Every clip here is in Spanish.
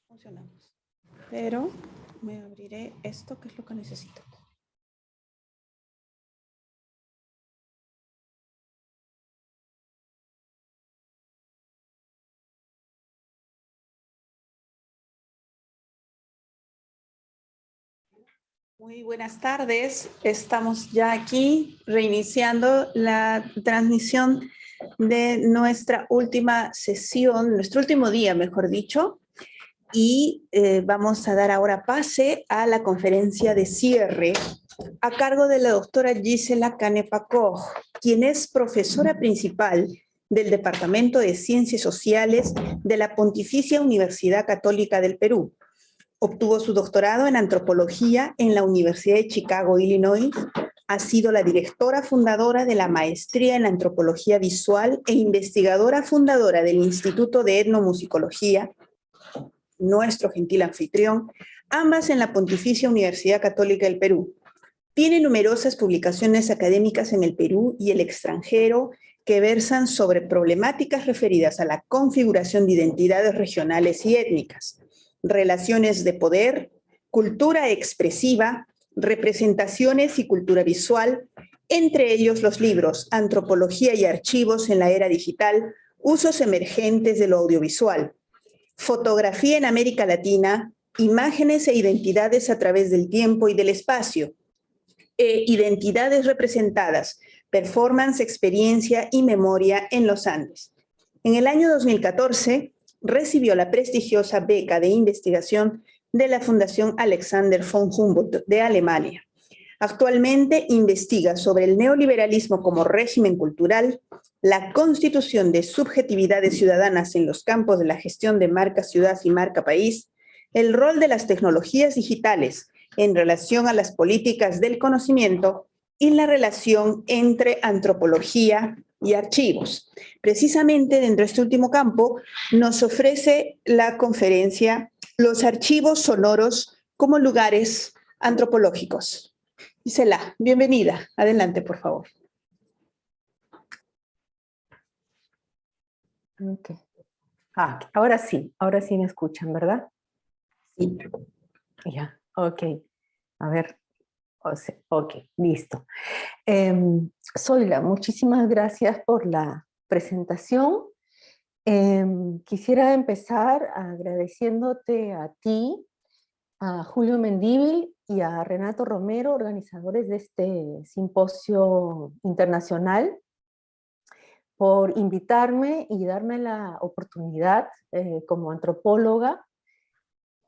Funcionamos. Pero me abriré esto, que es lo que necesito. Muy buenas tardes. Estamos ya aquí reiniciando la transmisión de nuestra última sesión, nuestro último día, mejor dicho, y vamos a dar ahora pase a la conferencia de cierre a cargo de la doctora Gisela Canepa-Koch, quien es profesora principal del Departamento de Ciencias Sociales de la Pontificia Universidad Católica del Perú. Obtuvo su doctorado en antropología en la Universidad de Chicago, Illinois. Ha sido la directora fundadora de la maestría en antropología visual e investigadora fundadora del Instituto de Etnomusicología, nuestro gentil anfitrión, ambas en la Pontificia Universidad Católica del Perú. Tiene numerosas publicaciones académicas en el Perú y el extranjero que versan sobre problemáticas referidas a la configuración de identidades regionales y étnicas, relaciones de poder, cultura expresiva, representaciones y cultura visual, entre ellos los libros Antropología y Archivos en la Era Digital, Usos Emergentes de lo Audiovisual, Fotografía en América Latina, Imágenes e Identidades a través del tiempo y del espacio, Identidades representadas, Performance, Experiencia y Memoria en los Andes. En el año 2014, recibió la prestigiosa beca de investigación de la Fundación Alexander von Humboldt de Alemania. Actualmente investiga sobre el neoliberalismo como régimen cultural, la constitución de subjetividades ciudadanas en los campos de la gestión de marca ciudad y marca país, el rol de las tecnologías digitales en relación a las políticas del conocimiento y la relación entre antropología y archivos. Precisamente dentro de este último campo nos ofrece la conferencia Los archivos sonoros como lugares antropológicos. Gisela, bienvenida. Adelante, por favor. Okay. Ahora sí me escuchan, ¿verdad? Sí. Ya, ok. A ver, ok, listo. Zoila, muchísimas gracias por la presentación. Quisiera empezar agradeciéndote a ti, a Julio Mendívil y a Renato Romero, organizadores de este simposio internacional, por invitarme y darme la oportunidad como antropóloga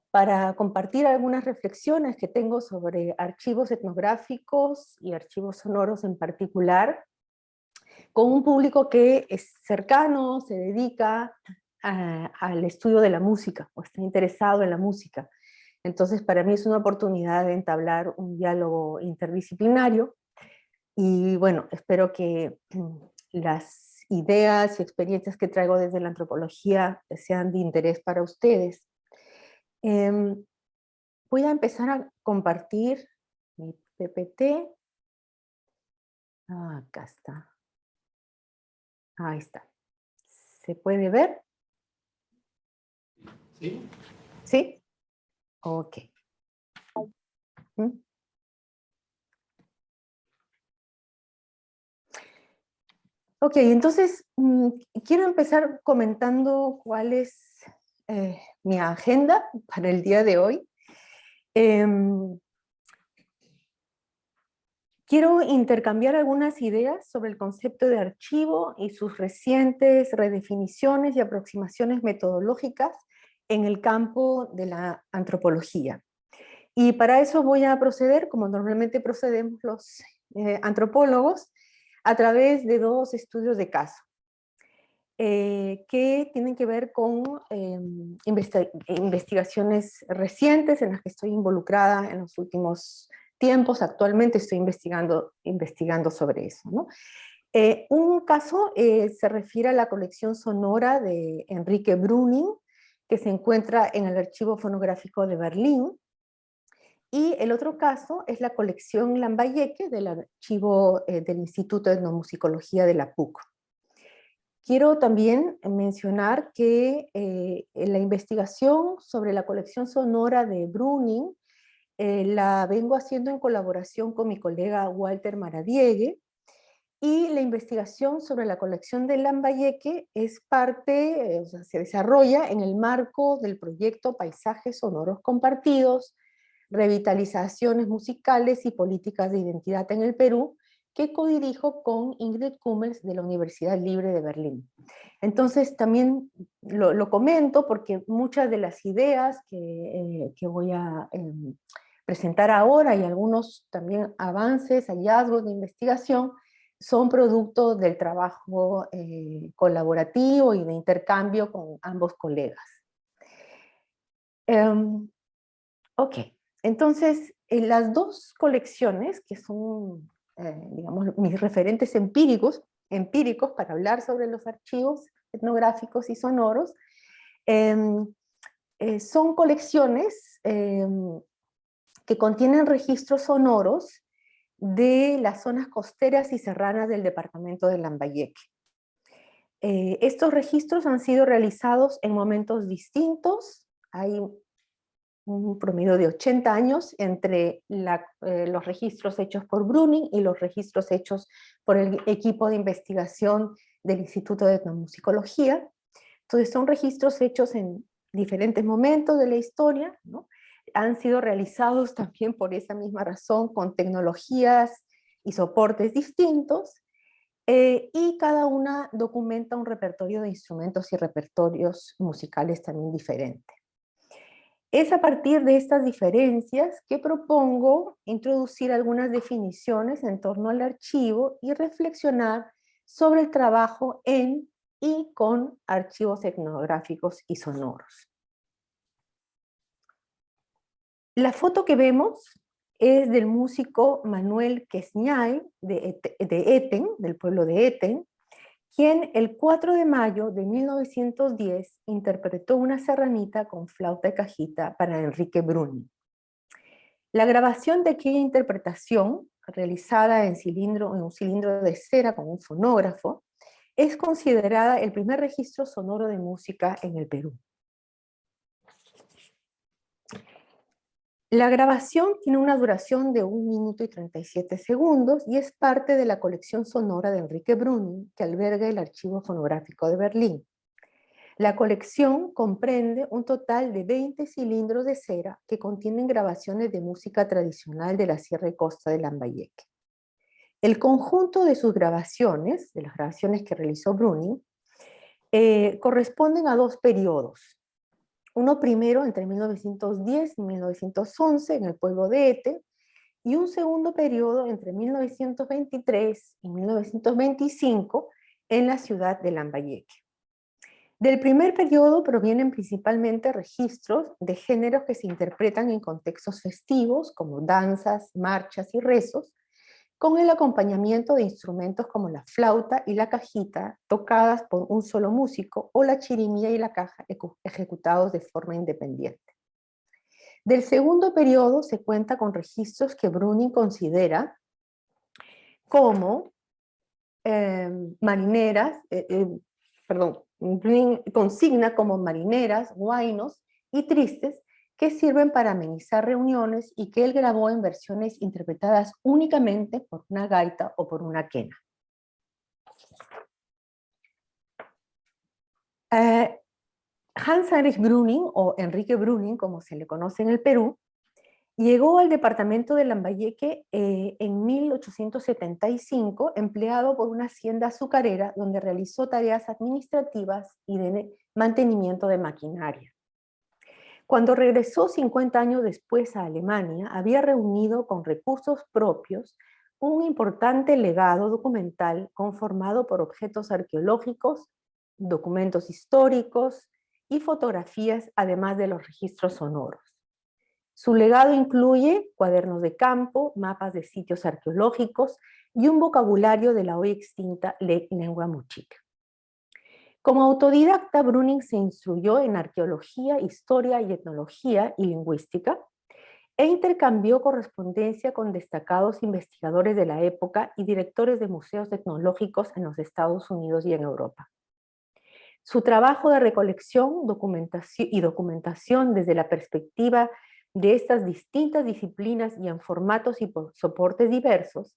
para compartir algunas reflexiones que tengo sobre archivos etnográficos y archivos sonoros en particular, con un público que es cercano, se dedica al estudio de la música, o está interesado en la música. Entonces, para mí es una oportunidad de entablar un diálogo interdisciplinario, y bueno, espero que las ideas y experiencias que traigo desde la antropología sean de interés para ustedes. Voy a empezar a compartir mi PPT. Acá está. Ahí está. ¿Se puede ver? Sí. ¿Sí? Ok. Ok, entonces quiero empezar comentando cuál es mi agenda para el día de hoy. Quiero intercambiar algunas ideas sobre el concepto de archivo y sus recientes redefiniciones y aproximaciones metodológicas en el campo de la antropología. Y para eso voy a proceder, como normalmente procedemos los antropólogos, a través de dos estudios de caso, que tienen que ver con investigaciones recientes en las que estoy involucrada en los últimos tiempos. Actualmente estoy investigando sobre eso, ¿no? Un caso se refiere a la colección sonora de Enrique Bruning, que se encuentra en el Archivo Fonográfico de Berlín, y el otro caso es la colección Lambayeque del archivo del Instituto de Etnomusicología de la PUC. Quiero también mencionar que la investigación sobre la colección sonora de Bruning la vengo haciendo en colaboración con mi colega Walter Maradiegue, y la investigación sobre la colección de Lambayeque es parte, o sea, se desarrolla en el marco del proyecto Paisajes Sonoros Compartidos, Revitalizaciones Musicales y Políticas de Identidad en el Perú, que codirijo con Ingrid Kummels de la Universidad Libre de Berlín. Entonces también lo comento porque muchas de las ideas que voy a presentar ahora y algunos también avances, hallazgos de investigación, son producto del trabajo colaborativo y de intercambio con ambos colegas. Ok, entonces las dos colecciones que son, digamos, mis referentes empíricos para hablar sobre los archivos etnográficos y sonoros, son colecciones que contienen registros sonoros de las zonas costeras y serranas del departamento de Lambayeque. Estos registros han sido realizados en momentos distintos. Hay un promedio de 80 años entre los registros hechos por Bruning y los registros hechos por el equipo de investigación del Instituto de Etnomusicología. Entonces son registros hechos en diferentes momentos de la historia, ¿no? Han sido realizados también por esa misma razón con tecnologías y soportes distintos, y cada una documenta un repertorio de instrumentos y repertorios musicales también diferentes. Es a partir de estas diferencias que propongo introducir algunas definiciones en torno al archivo y reflexionar sobre el trabajo en y con archivos etnográficos y sonoros. La foto que vemos es del músico Manuel Quesñay de Eten, del pueblo de Eten, quien el 4 de mayo de 1910 interpretó una serranita con flauta y cajita para Enrique Bruning. La grabación de aquella interpretación, realizada en un cilindro de cera con un fonógrafo, es considerada el primer registro sonoro de música en el Perú. La grabación tiene una duración de 1 minuto y 37 segundos y es parte de la colección sonora de Enrique Bruning que alberga el Archivo Fonográfico de Berlín. La colección comprende un total de 20 cilindros de cera que contienen grabaciones de música tradicional de la Sierra y Costa de Lambayeque. El conjunto de sus grabaciones, de las grabaciones que realizó Bruning, corresponden a dos periodos. Uno primero entre 1910 y 1911 en el pueblo de Ete, y un segundo periodo entre 1923 y 1925 en la ciudad de Lambayeque. Del primer periodo provienen principalmente registros de géneros que se interpretan en contextos festivos, como danzas, marchas y rezos, con el acompañamiento de instrumentos como la flauta y la cajita, tocadas por un solo músico, o la chirimía y la caja, ejecutados de forma independiente. Del segundo periodo se cuenta con registros que Bruning considera como Bruning consigna como marineras, huaynos y tristes, que sirven para amenizar reuniones y que él grabó en versiones interpretadas únicamente por una gaita o por una quena. Hans Heinrich Bruning, o Enrique Bruning, como se le conoce en el Perú, Llegó al departamento de Lambayeque en 1875, empleado por una hacienda azucarera donde realizó tareas administrativas y de mantenimiento de maquinaria. Cuando regresó 50 años después a Alemania, había reunido con recursos propios un importante legado documental conformado por objetos arqueológicos, documentos históricos y fotografías, además de los registros sonoros. Su legado incluye cuadernos de campo, mapas de sitios arqueológicos y un vocabulario de la hoy extinta lengua muchica. Como autodidacta, Brüning se instruyó en arqueología, historia y etnología y lingüística e intercambió correspondencia con destacados investigadores de la época y directores de museos etnológicos en los Estados Unidos y en Europa. Su trabajo de recolección y documentación desde la perspectiva de estas distintas disciplinas y en formatos y soportes diversos,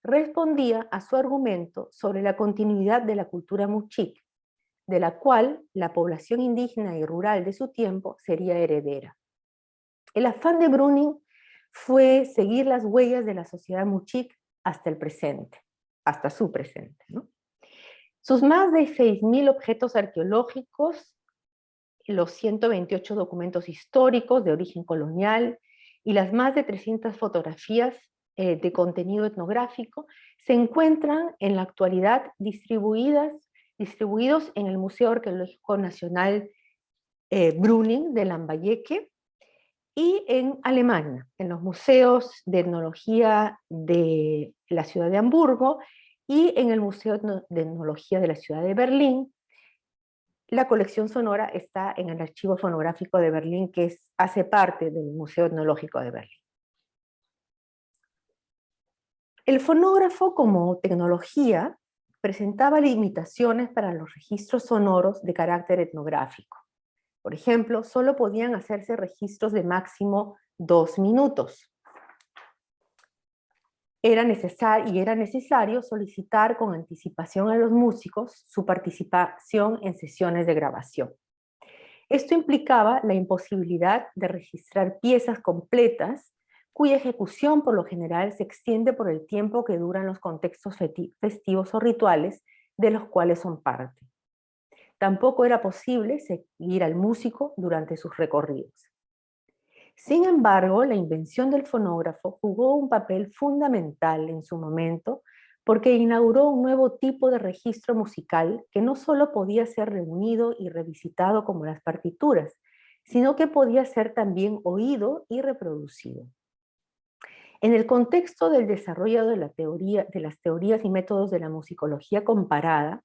respondía a su argumento sobre la continuidad de la cultura muchic, de la cual la población indígena y rural de su tiempo sería heredera. El afán de Brüning fue seguir las huellas de la sociedad muchic hasta el presente, hasta su presente, ¿no? Sus más de 6.000 objetos arqueológicos, los 128 documentos históricos de origen colonial y las más de 300 fotografías de contenido etnográfico se encuentran en la actualidad distribuidos en el Museo Arqueológico Nacional Brüning de Lambayeque y en Alemania, en los museos de etnología de la ciudad de Hamburgo y en el Museo de Etnología de la ciudad de Berlín. La colección sonora está en el Archivo Fonográfico de Berlín, que hace parte del Museo Etnológico de Berlín. El fonógrafo como tecnología presentaba limitaciones para los registros sonoros de carácter etnográfico. Por ejemplo, solo podían hacerse registros de máximo 2 minutos. Era necesario solicitar con anticipación a los músicos su participación en sesiones de grabación. Esto implicaba la imposibilidad de registrar piezas completas cuya ejecución por lo general se extiende por el tiempo que duran los contextos festivos o rituales de los cuales son parte. Tampoco era posible seguir al músico durante sus recorridos. Sin embargo, la invención del fonógrafo jugó un papel fundamental en su momento porque inauguró un nuevo tipo de registro musical que no solo podía ser reunido y revisitado como las partituras, sino que podía ser también oído y reproducido. En el contexto del desarrollo de las teorías y métodos de la musicología comparada,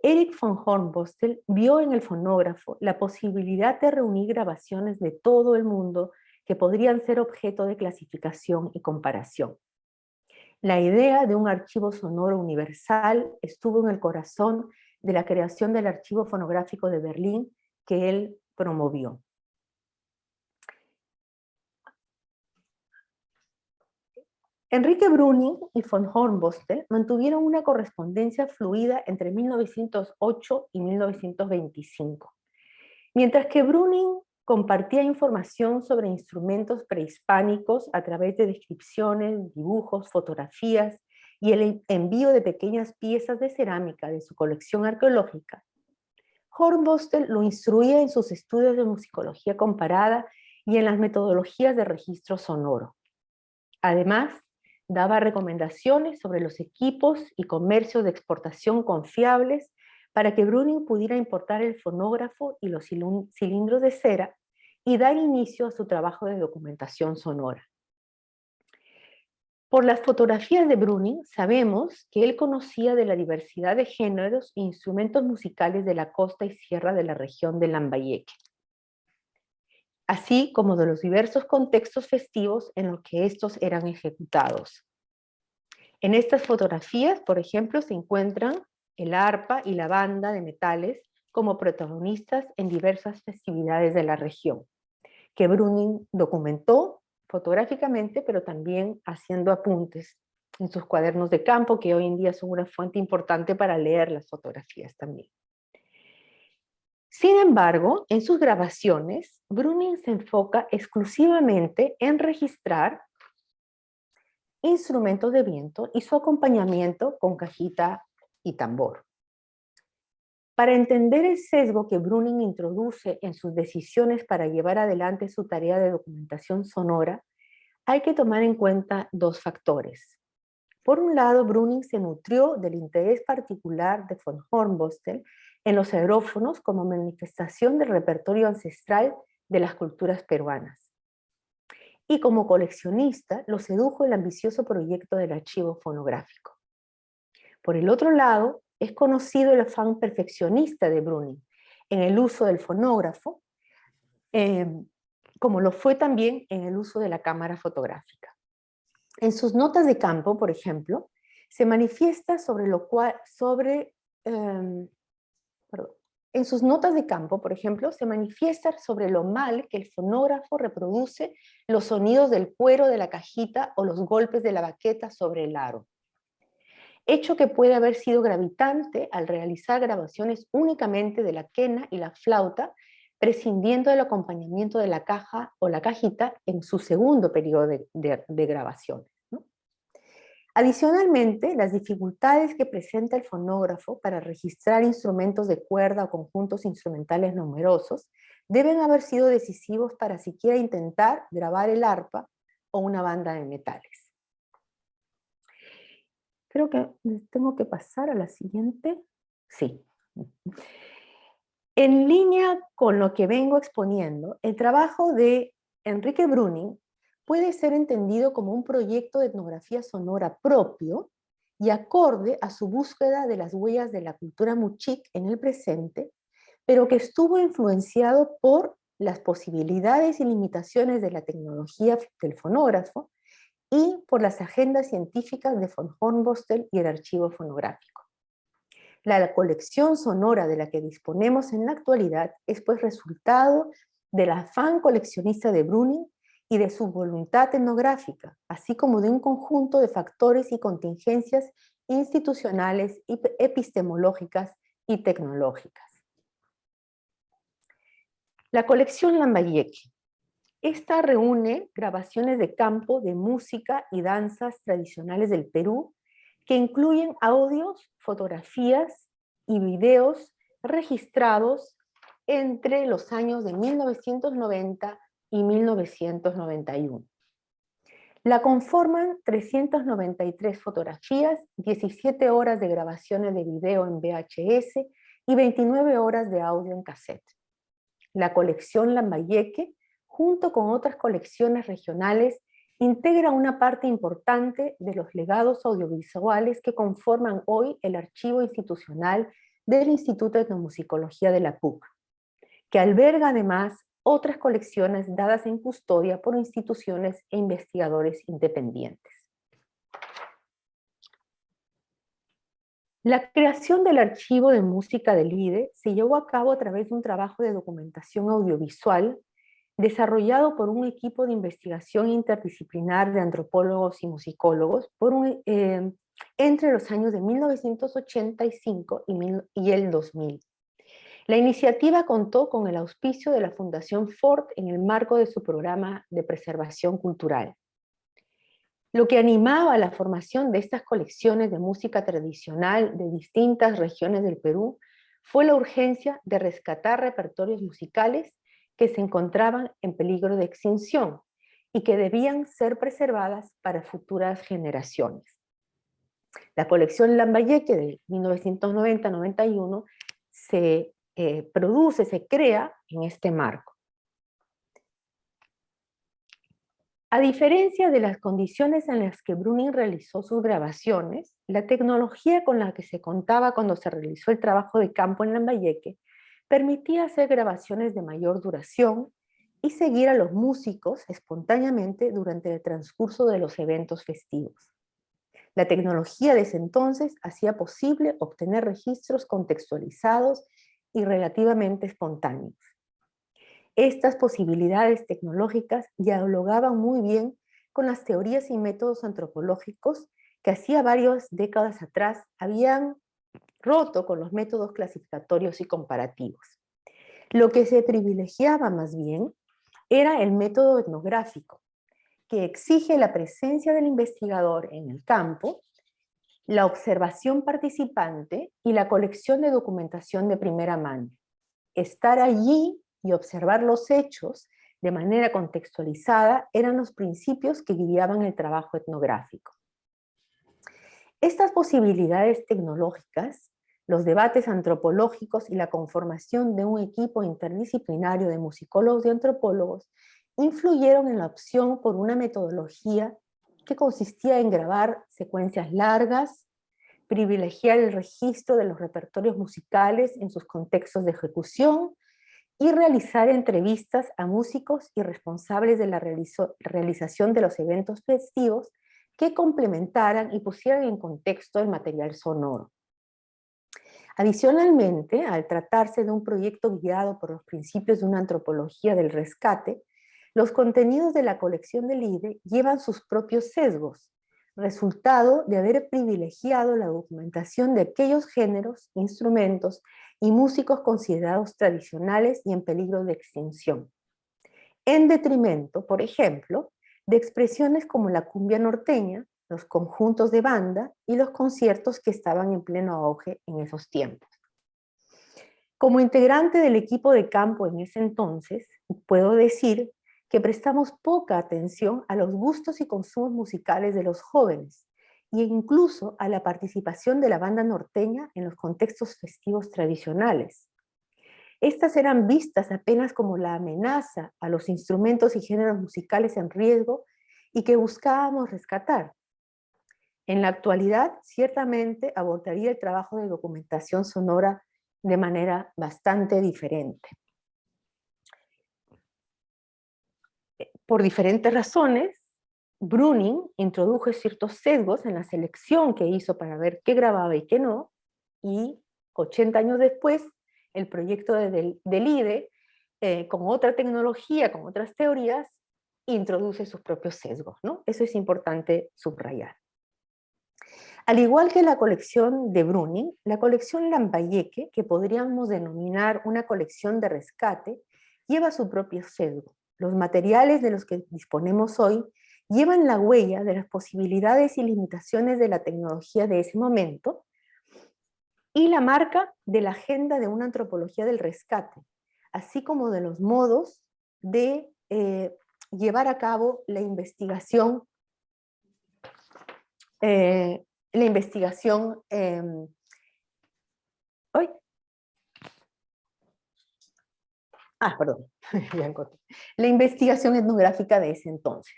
Erich von Hornbostel vio en el fonógrafo la posibilidad de reunir grabaciones de todo el mundo que podrían ser objeto de clasificación y comparación. La idea de un archivo sonoro universal estuvo en el corazón de la creación del Archivo Fonográfico de Berlín que él promovió. Enrique Brüning y von Hornbostel mantuvieron una correspondencia fluida entre 1908 y 1925. Mientras que Brüning compartía información sobre instrumentos prehispánicos a través de descripciones, dibujos, fotografías y el envío de pequeñas piezas de cerámica de su colección arqueológica, Hornbostel lo instruía en sus estudios de musicología comparada y en las metodologías de registro sonoro. Además, daba recomendaciones sobre los equipos y comercios de exportación confiables para que Brüning pudiera importar el fonógrafo y los cilindros de cera y dar inicio a su trabajo de documentación sonora. Por las fotografías de Brüning sabemos que él conocía de la diversidad de géneros e instrumentos musicales de la costa y sierra de la región de Lambayeque, así como de los diversos contextos festivos en los que estos eran ejecutados. En estas fotografías, por ejemplo, se encuentran el arpa y la banda de metales como protagonistas en diversas festividades de la región, que Brüning documentó fotográficamente, pero también haciendo apuntes en sus cuadernos de campo, que hoy en día son una fuente importante para leer las fotografías también. Sin embargo, en sus grabaciones, Brüning se enfoca exclusivamente en registrar instrumentos de viento y su acompañamiento con cajita y tambor. Para entender el sesgo que Brüning introduce en sus decisiones para llevar adelante su tarea de documentación sonora, hay que tomar en cuenta dos factores. Por un lado, Brüning se nutrió del interés particular de von Hornbostel en los aerófonos como manifestación del repertorio ancestral de las culturas peruanas. Y como coleccionista, lo sedujo el ambicioso proyecto del archivo fonográfico. Por el otro lado, es conocido el afán perfeccionista de Brüning en el uso del fonógrafo, como lo fue también en el uso de la cámara fotográfica. En sus notas de campo, por ejemplo, se manifiesta sobre lo mal que el fonógrafo reproduce los sonidos del cuero de la cajita o los golpes de la baqueta sobre el aro. Hecho que puede haber sido gravitante al realizar grabaciones únicamente de la quena y la flauta, prescindiendo del acompañamiento de la caja o la cajita en su segundo periodo de grabaciones, ¿no? Adicionalmente, las dificultades que presenta el fonógrafo para registrar instrumentos de cuerda o conjuntos instrumentales numerosos deben haber sido decisivos para siquiera intentar grabar el arpa o una banda de metales. Creo que tengo que pasar a la siguiente. Sí. En línea con lo que vengo exponiendo, el trabajo de Enrique Brüning puede ser entendido como un proyecto de etnografía sonora propio y acorde a su búsqueda de las huellas de la cultura muxic en el presente, pero que estuvo influenciado por las posibilidades y limitaciones de la tecnología del fonógrafo y por las agendas científicas de von Hornbostel y el archivo fonográfico. La colección sonora de la que disponemos en la actualidad es pues resultado del afán coleccionista de Brüning y de su voluntad etnográfica, así como de un conjunto de factores y contingencias institucionales, epistemológicas y tecnológicas. La colección Lambayeque. Esta reúne grabaciones de campo de música y danzas tradicionales del Perú que incluyen audios, fotografías y videos registrados entre los años de 1990 y 1991. La conforman 393 fotografías, 17 horas de grabaciones de video en VHS y 29 horas de audio en cassette. La colección Lambayeque, junto con otras colecciones regionales, integra una parte importante de los legados audiovisuales que conforman hoy el archivo institucional del Instituto de Etnomusicología de la PUC, que alberga además otras colecciones dadas en custodia por instituciones e investigadores independientes. La creación del archivo de música del IDE se llevó a cabo a través de un trabajo de documentación audiovisual desarrollado por un equipo de investigación interdisciplinar de antropólogos y musicólogos entre los años de 1985 y el 2000. La iniciativa contó con el auspicio de la Fundación Ford en el marco de su programa de preservación cultural. Lo que animaba a la formación de estas colecciones de música tradicional de distintas regiones del Perú fue la urgencia de rescatar repertorios musicales que se encontraban en peligro de extinción y que debían ser preservadas para futuras generaciones. La colección Lambayeque de 1990-91 se crea en este marco. A diferencia de las condiciones en las que Brüning realizó sus grabaciones, la tecnología con la que se contaba cuando se realizó el trabajo de campo en Lambayeque permitía hacer grabaciones de mayor duración y seguir a los músicos espontáneamente durante el transcurso de los eventos festivos. La tecnología de ese entonces hacía posible obtener registros contextualizados y relativamente espontáneos. Estas posibilidades tecnológicas dialogaban muy bien con las teorías y métodos antropológicos que hacía varias décadas atrás habían roto con los métodos clasificatorios y comparativos. Lo que se privilegiaba más bien era el método etnográfico, que exige la presencia del investigador en el campo, la observación participante y la colección de documentación de primera mano. Estar allí y observar los hechos de manera contextualizada eran los principios que guiaban el trabajo etnográfico. Estas posibilidades tecnológicas, los debates antropológicos y la conformación de un equipo interdisciplinario de musicólogos y antropólogos influyeron en la opción por una metodología que consistía en grabar secuencias largas, privilegiar el registro de los repertorios musicales en sus contextos de ejecución y realizar entrevistas a músicos y responsables de la realización de los eventos festivos que complementaran y pusieran en contexto el material sonoro. Adicionalmente, al tratarse de un proyecto guiado por los principios de una antropología del rescate, los contenidos de la colección del IDE llevan sus propios sesgos, resultado de haber privilegiado la documentación de aquellos géneros, instrumentos y músicos considerados tradicionales y en peligro de extinción, en detrimento, por ejemplo, de expresiones como la cumbia norteña, los conjuntos de banda y los conciertos que estaban en pleno auge en esos tiempos. Como integrante del equipo de campo en ese entonces, puedo decir que prestamos poca atención a los gustos y consumos musicales de los jóvenes, e incluso a la participación de la banda norteña en los contextos festivos tradicionales. Estas eran vistas apenas como la amenaza a los instrumentos y géneros musicales en riesgo y que buscábamos rescatar. En la actualidad, ciertamente abordaría el trabajo de documentación sonora de manera bastante diferente. Por diferentes razones, Brüning introdujo ciertos sesgos en la selección que hizo para ver qué grababa y qué no, y 80 años después, el proyecto del IDE, con otra tecnología, con otras teorías, introduce sus propios sesgos, ¿no? Eso es importante subrayar. Al igual que la colección de Brüning, la colección Lambayeque, que podríamos denominar una colección de rescate, lleva su propio sesgo. Los materiales de los que disponemos hoy llevan la huella de las posibilidades y limitaciones de la tecnología de ese momento y la marca de la agenda de una antropología del rescate, así como de los modos de llevar a cabo la investigación la investigación etnográfica de ese entonces.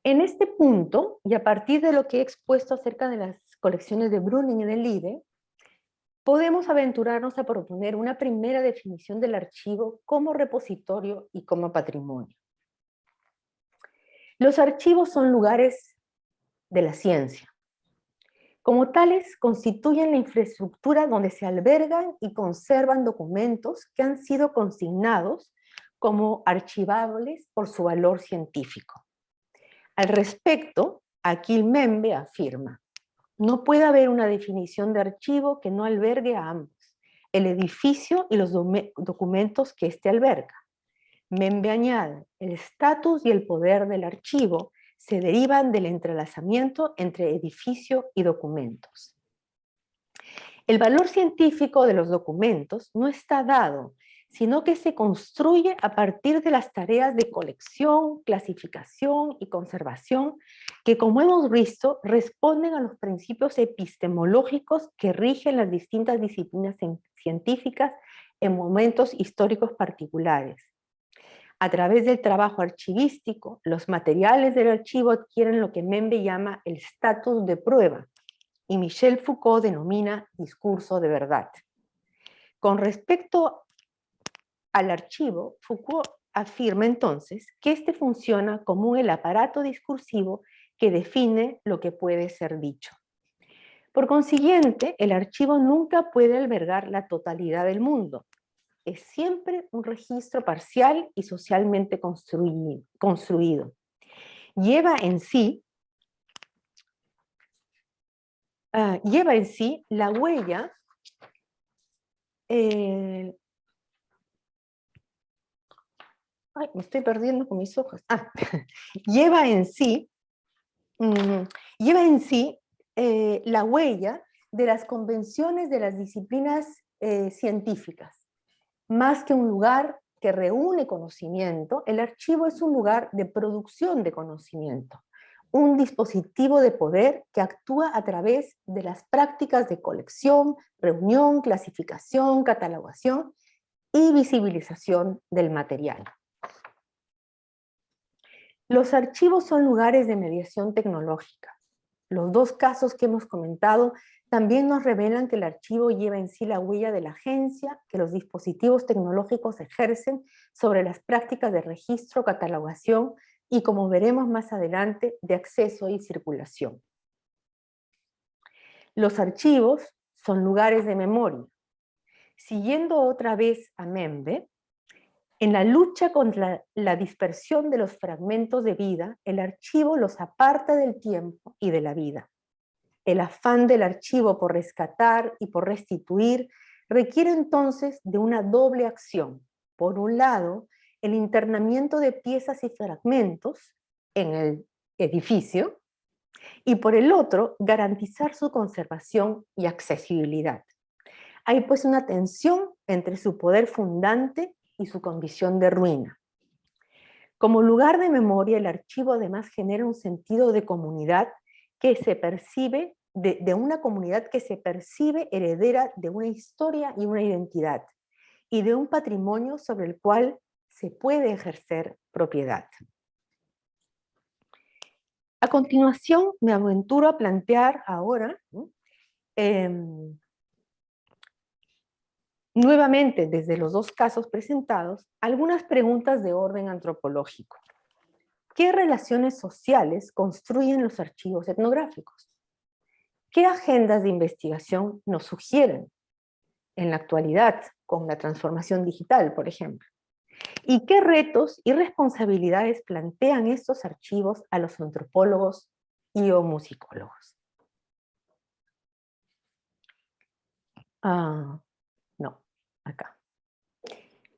En este punto, y a partir de lo que he expuesto acerca de las colecciones de Brüning y del IDE, podemos aventurarnos a proponer una primera definición del archivo como repositorio y como patrimonio. Los archivos son lugares de la ciencia. Como tales, constituyen la infraestructura donde se albergan y conservan documentos que han sido consignados como archivables por su valor científico. Al respecto, Achille Mbembe afirma: no puede haber una definición de archivo que no albergue a ambos, el edificio y los documentos que éste alberga. Mbembe añade: el estatus y el poder del archivo se derivan del entrelazamiento entre edificio y documentos. El valor científico de los documentos no está dado, sino que se construye a partir de las tareas de colección, clasificación y conservación que, como hemos visto, responden a los principios epistemológicos que rigen las distintas disciplinas científicas en momentos históricos particulares. A través del trabajo archivístico, los materiales del archivo adquieren lo que Mbembe llama el estatus de prueba, y Michel Foucault denomina discurso de verdad. Con respecto al archivo, Foucault afirma entonces que este funciona como el aparato discursivo que define lo que puede ser dicho. Por consiguiente, el archivo nunca puede albergar la totalidad del mundo. Es siempre un registro parcial y socialmente construido. Lleva en sí la huella Ay, me estoy perdiendo con mis hojas. Lleva en sí, lleva en sí la huella de las convenciones de las disciplinas científicas. Más que un lugar que reúne conocimiento, el archivo es un lugar de producción de conocimiento, un dispositivo de poder que actúa a través de las prácticas de colección, reunión, clasificación, catalogación y visibilización del material. Los archivos son lugares de mediación tecnológica. Los dos casos que hemos comentado también nos revelan que el archivo lleva en sí la huella de la agencia que los dispositivos tecnológicos ejercen sobre las prácticas de registro, catalogación y, como veremos más adelante, de acceso y circulación. Los archivos son lugares de memoria. Siguiendo otra vez a Membe, en la lucha contra la dispersión de los fragmentos de vida, el archivo los aparta del tiempo y de la vida. El afán del archivo por rescatar y por restituir requiere entonces de una doble acción. Por un lado, el internamiento de piezas y fragmentos en el edificio, y por el otro, garantizar su conservación y accesibilidad. Hay pues una tensión entre su poder fundante y su condición de ruina. Como lugar de memoria, el archivo además genera un sentido de comunidad que se percibe, de una comunidad que se percibe heredera de una historia y una identidad, y de un patrimonio sobre el cual se puede ejercer propiedad. A continuación, me aventuro a plantear ahora, nuevamente desde los dos casos presentados, algunas preguntas de orden antropológico. ¿Qué relaciones sociales construyen los archivos etnográficos? ¿Qué agendas de investigación nos sugieren en la actualidad con la transformación digital, por ejemplo? ¿Y qué retos y responsabilidades plantean estos archivos a los antropólogos y o musicólogos? No, acá.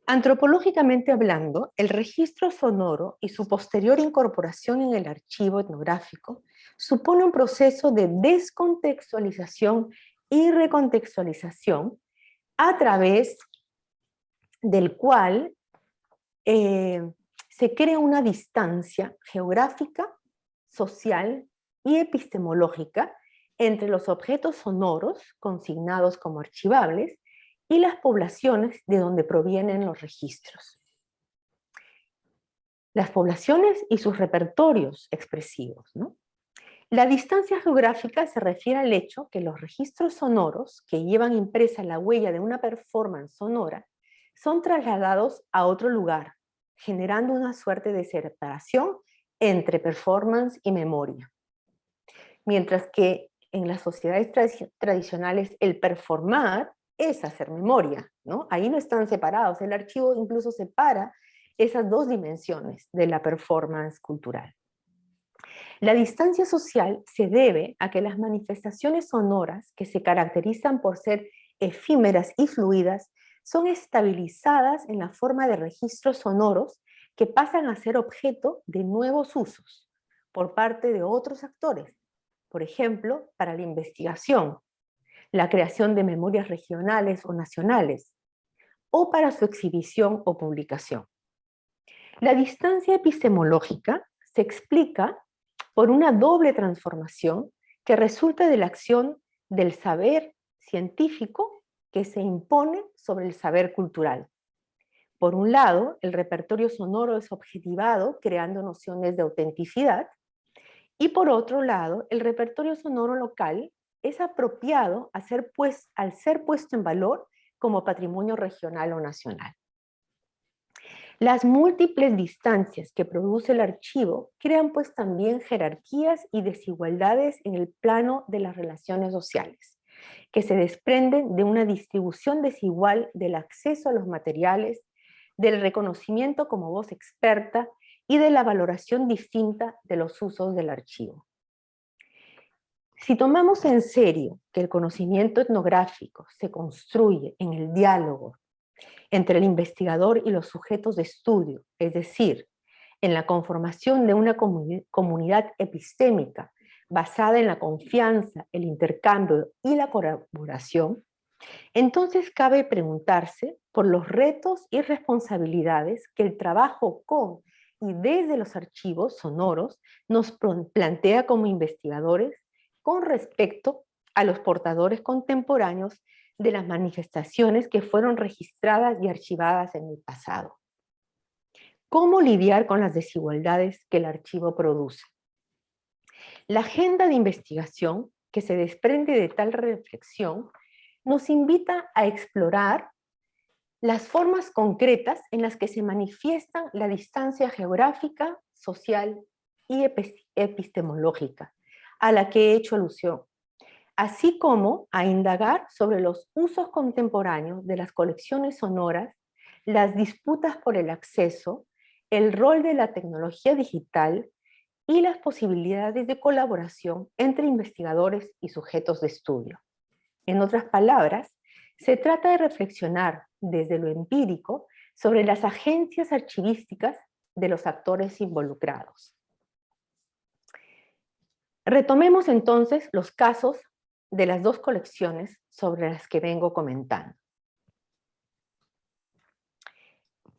Antropológicamente hablando, el registro sonoro y su posterior incorporación en el archivo etnográfico supone un proceso de descontextualización y recontextualización a través del cual se crea una distancia geográfica, social y epistemológica entre los objetos sonoros consignados como archivables y las poblaciones de donde provienen los registros. Las poblaciones y sus repertorios expresivos, ¿no? La distancia geográfica se refiere al hecho que los registros sonoros que llevan impresa la huella de una performance sonora son trasladados a otro lugar, generando una suerte de separación entre performance y memoria. Mientras que en las sociedades tradicionales el performar es hacer memoria, ¿no? Ahí no están separados, el archivo incluso separa esas dos dimensiones de la performance cultural. La distancia social se debe a que las manifestaciones sonoras, que se caracterizan por ser efímeras y fluidas, son estabilizadas en la forma de registros sonoros que pasan a ser objeto de nuevos usos por parte de otros actores, por ejemplo, para la investigación, la creación de memorias regionales o nacionales, o para su exhibición o publicación. La distancia epistemológica se explica por una doble transformación que resulta de la acción del saber científico que se impone sobre el saber cultural. Por un lado, el repertorio sonoro es objetivado, creando nociones de autenticidad, y por otro lado, el repertorio sonoro local es apropiado al ser puesto en valor como patrimonio regional o nacional. Las múltiples distancias que produce el archivo crean pues también jerarquías y desigualdades en el plano de las relaciones sociales, que se desprenden de una distribución desigual del acceso a los materiales, del reconocimiento como voz experta y de la valoración distinta de los usos del archivo. Si tomamos en serio que el conocimiento etnográfico se construye en el diálogo entre el investigador y los sujetos de estudio, es decir, en la conformación de una comunidad epistémica basada en la confianza, el intercambio y la colaboración, entonces cabe preguntarse por los retos y responsabilidades que el trabajo con y desde los archivos sonoros nos plantea como investigadores con respecto a los portadores contemporáneos de las manifestaciones que fueron registradas y archivadas en el pasado. ¿Cómo lidiar con las desigualdades que el archivo produce? La agenda de investigación que se desprende de tal reflexión nos invita a explorar las formas concretas en las que se manifiestan la distancia geográfica, social y epistemológica a la que he hecho alusión, así como a indagar sobre los usos contemporáneos de las colecciones sonoras, las disputas por el acceso, el rol de la tecnología digital y las posibilidades de colaboración entre investigadores y sujetos de estudio. En otras palabras, se trata de reflexionar desde lo empírico sobre las agencias archivísticas de los actores involucrados. Retomemos entonces los casos de las dos colecciones sobre las que vengo comentando.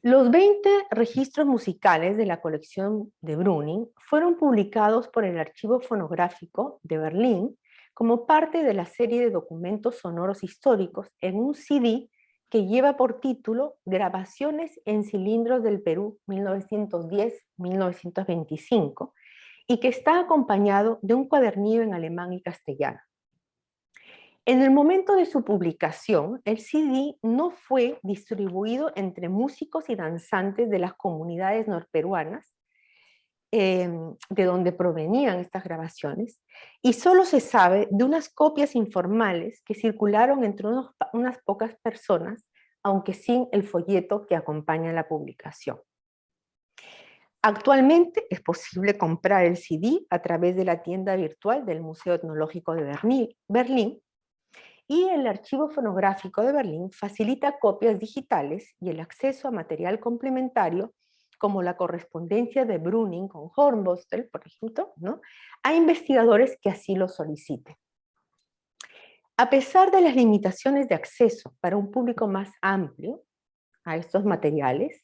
Los 20 registros musicales de la colección de Brüning fueron publicados por el Archivo Fonográfico de Berlín como parte de la serie de documentos sonoros históricos en un CD que lleva por título Grabaciones en cilindros del Perú 1910-1925 y que está acompañado de un cuadernillo en alemán y castellano. En el momento de su publicación, el CD no fue distribuido entre músicos y danzantes de las comunidades norperuanas, de donde provenían estas grabaciones, y solo se sabe de unas copias informales que circularon entre unas pocas personas, aunque sin el folleto que acompaña la publicación. Actualmente es posible comprar el CD a través de la tienda virtual del Museo Etnológico de Berlín, y el Archivo Fonográfico de Berlín facilita copias digitales y el acceso a material complementario, como la correspondencia de Brüning con Hornbostel, por ejemplo, ¿no?, a investigadores que así lo soliciten. A pesar de las limitaciones de acceso para un público más amplio a estos materiales,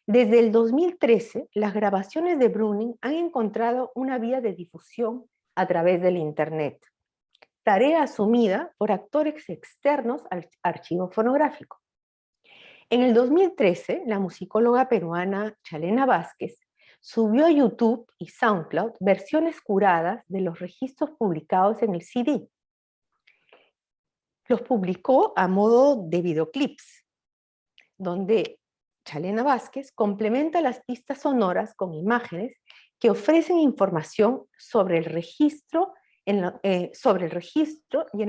desde el 2013 las grabaciones de Brüning han encontrado una vía de difusión a través del Internet, tarea asumida por actores externos al archivo fonográfico. En el 2013, la musicóloga peruana Chalena Vázquez subió a YouTube y SoundCloud versiones curadas de los registros publicados en el CD. Los publicó a modo de videoclips, donde Chalena Vázquez complementa las pistas sonoras con imágenes que ofrecen información sobre el registro y en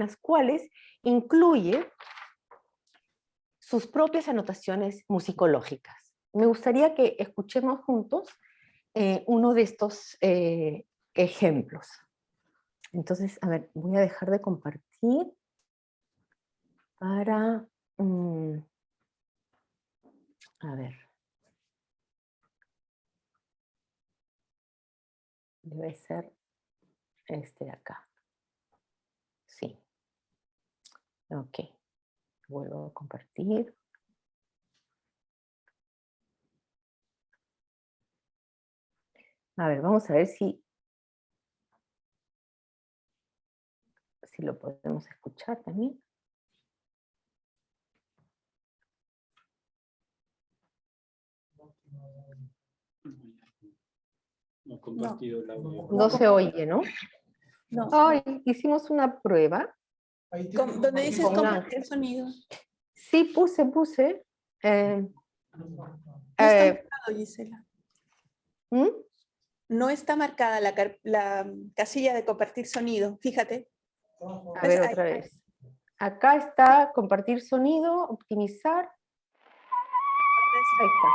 las cuales incluye sus propias anotaciones musicológicas. Me gustaría que escuchemos juntos uno de estos ejemplos. Entonces, a ver, voy a dejar de compartir para... a ver. Debe ser este de acá. Sí. Ok. Vuelvo a compartir. A ver, vamos a ver si lo podemos escuchar también. No compartido el audio. No se oye, ¿no? No. Ay, hicimos una prueba. ¿Dónde dices Con compartir sonido? Sí, puse. No está marcado, Gisela. ¿Mm? No está marcada la casilla de compartir sonido, fíjate. A ver, otra vez. Acá está compartir sonido, optimizar. Ahí está.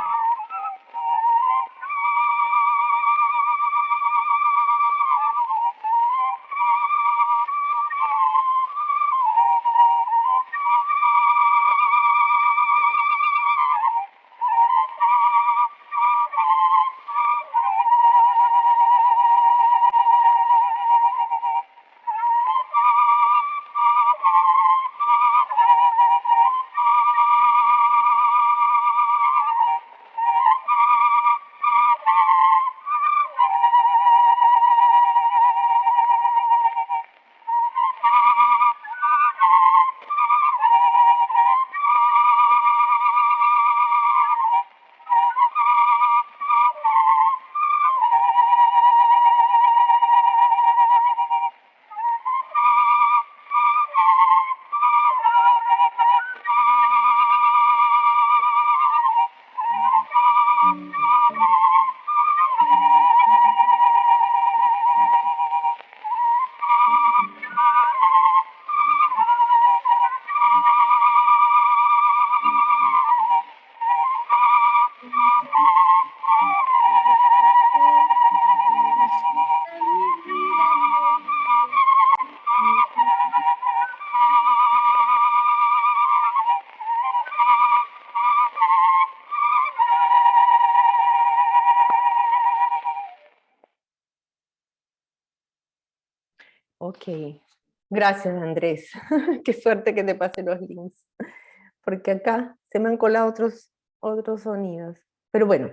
Ok. Gracias, Andrés. Qué suerte que te pasé los links. Porque acá se me han colado otros sonidos. Pero bueno,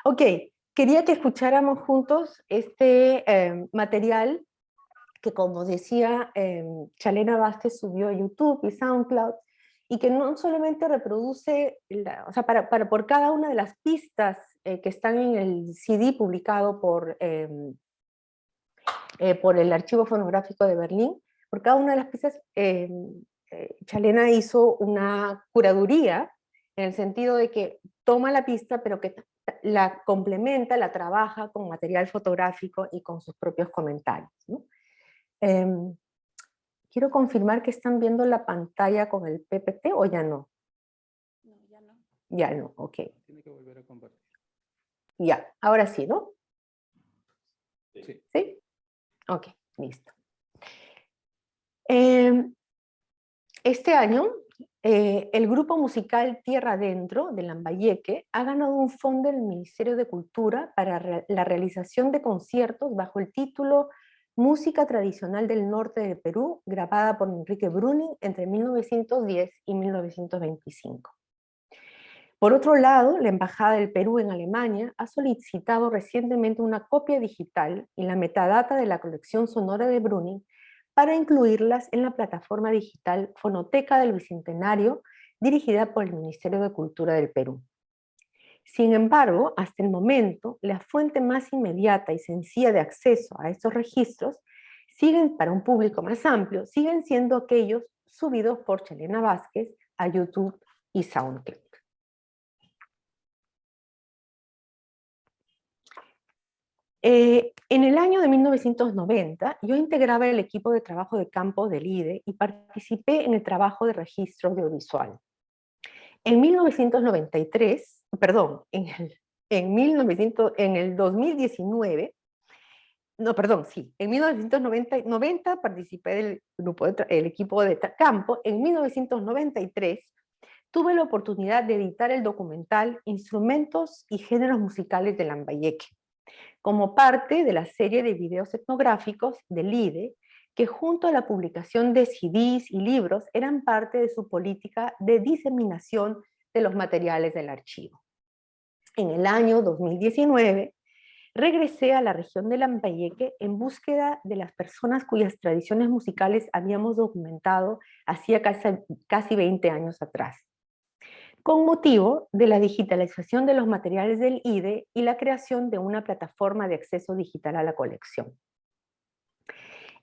ok. Quería que escucháramos juntos este material que, como decía, Chalena Vázquez subió a YouTube y SoundCloud, y que no solamente reproduce, o sea, por cada una de las pistas que están en el CD publicado por el Archivo Fonográfico de Berlín, por cada una de las pistas, Chalena hizo una curaduría, en el sentido de que toma la pista, pero que la complementa, la trabaja con material fotográfico y con sus propios comentarios, ¿no? Quiero confirmar que están viendo la pantalla con el PPT o ya no. No, ya no. Ya no, ok. Tiene que volver a compartir. Ya, ahora sí, ¿no? Sí. ¿Sí? Ok, listo. Este año, el grupo musical Tierra Adentro de Lambayeque ha ganado un fondo del Ministerio de Cultura para la realización de conciertos bajo el título Música Tradicional del Norte de Perú, grabada por Enrique Bruning entre 1910 y 1925. Por otro lado, la Embajada del Perú en Alemania ha solicitado recientemente una copia digital y la metadata de la colección sonora de Bruning para incluirlas en la plataforma digital Fonoteca del Bicentenario, dirigida por el Ministerio de Cultura del Perú. Sin embargo, hasta el momento, la fuente más inmediata y sencilla de acceso a estos registros para un público más amplio, siguen siendo aquellos subidos por Chalena Vázquez a YouTube y SoundCloud. En el año de 1990, yo integraba el equipo de trabajo de campo del IDE y participé en el trabajo de registro audiovisual. En 1993, perdón, en el 2019, no, perdón, sí, en 1990 participé del el equipo de campo. En 1993 tuve la oportunidad de editar el documental Instrumentos y Géneros Musicales de Lambayeque, como parte de la serie de videos etnográficos del IDE, que junto a la publicación de CDs y libros eran parte de su política de diseminación de los materiales del archivo. En el año 2019, regresé a la región de Lambayeque en búsqueda de las personas cuyas tradiciones musicales habíamos documentado hacía casi 20 años atrás, con motivo de la digitalización de los materiales del IDE y la creación de una plataforma de acceso digital a la colección.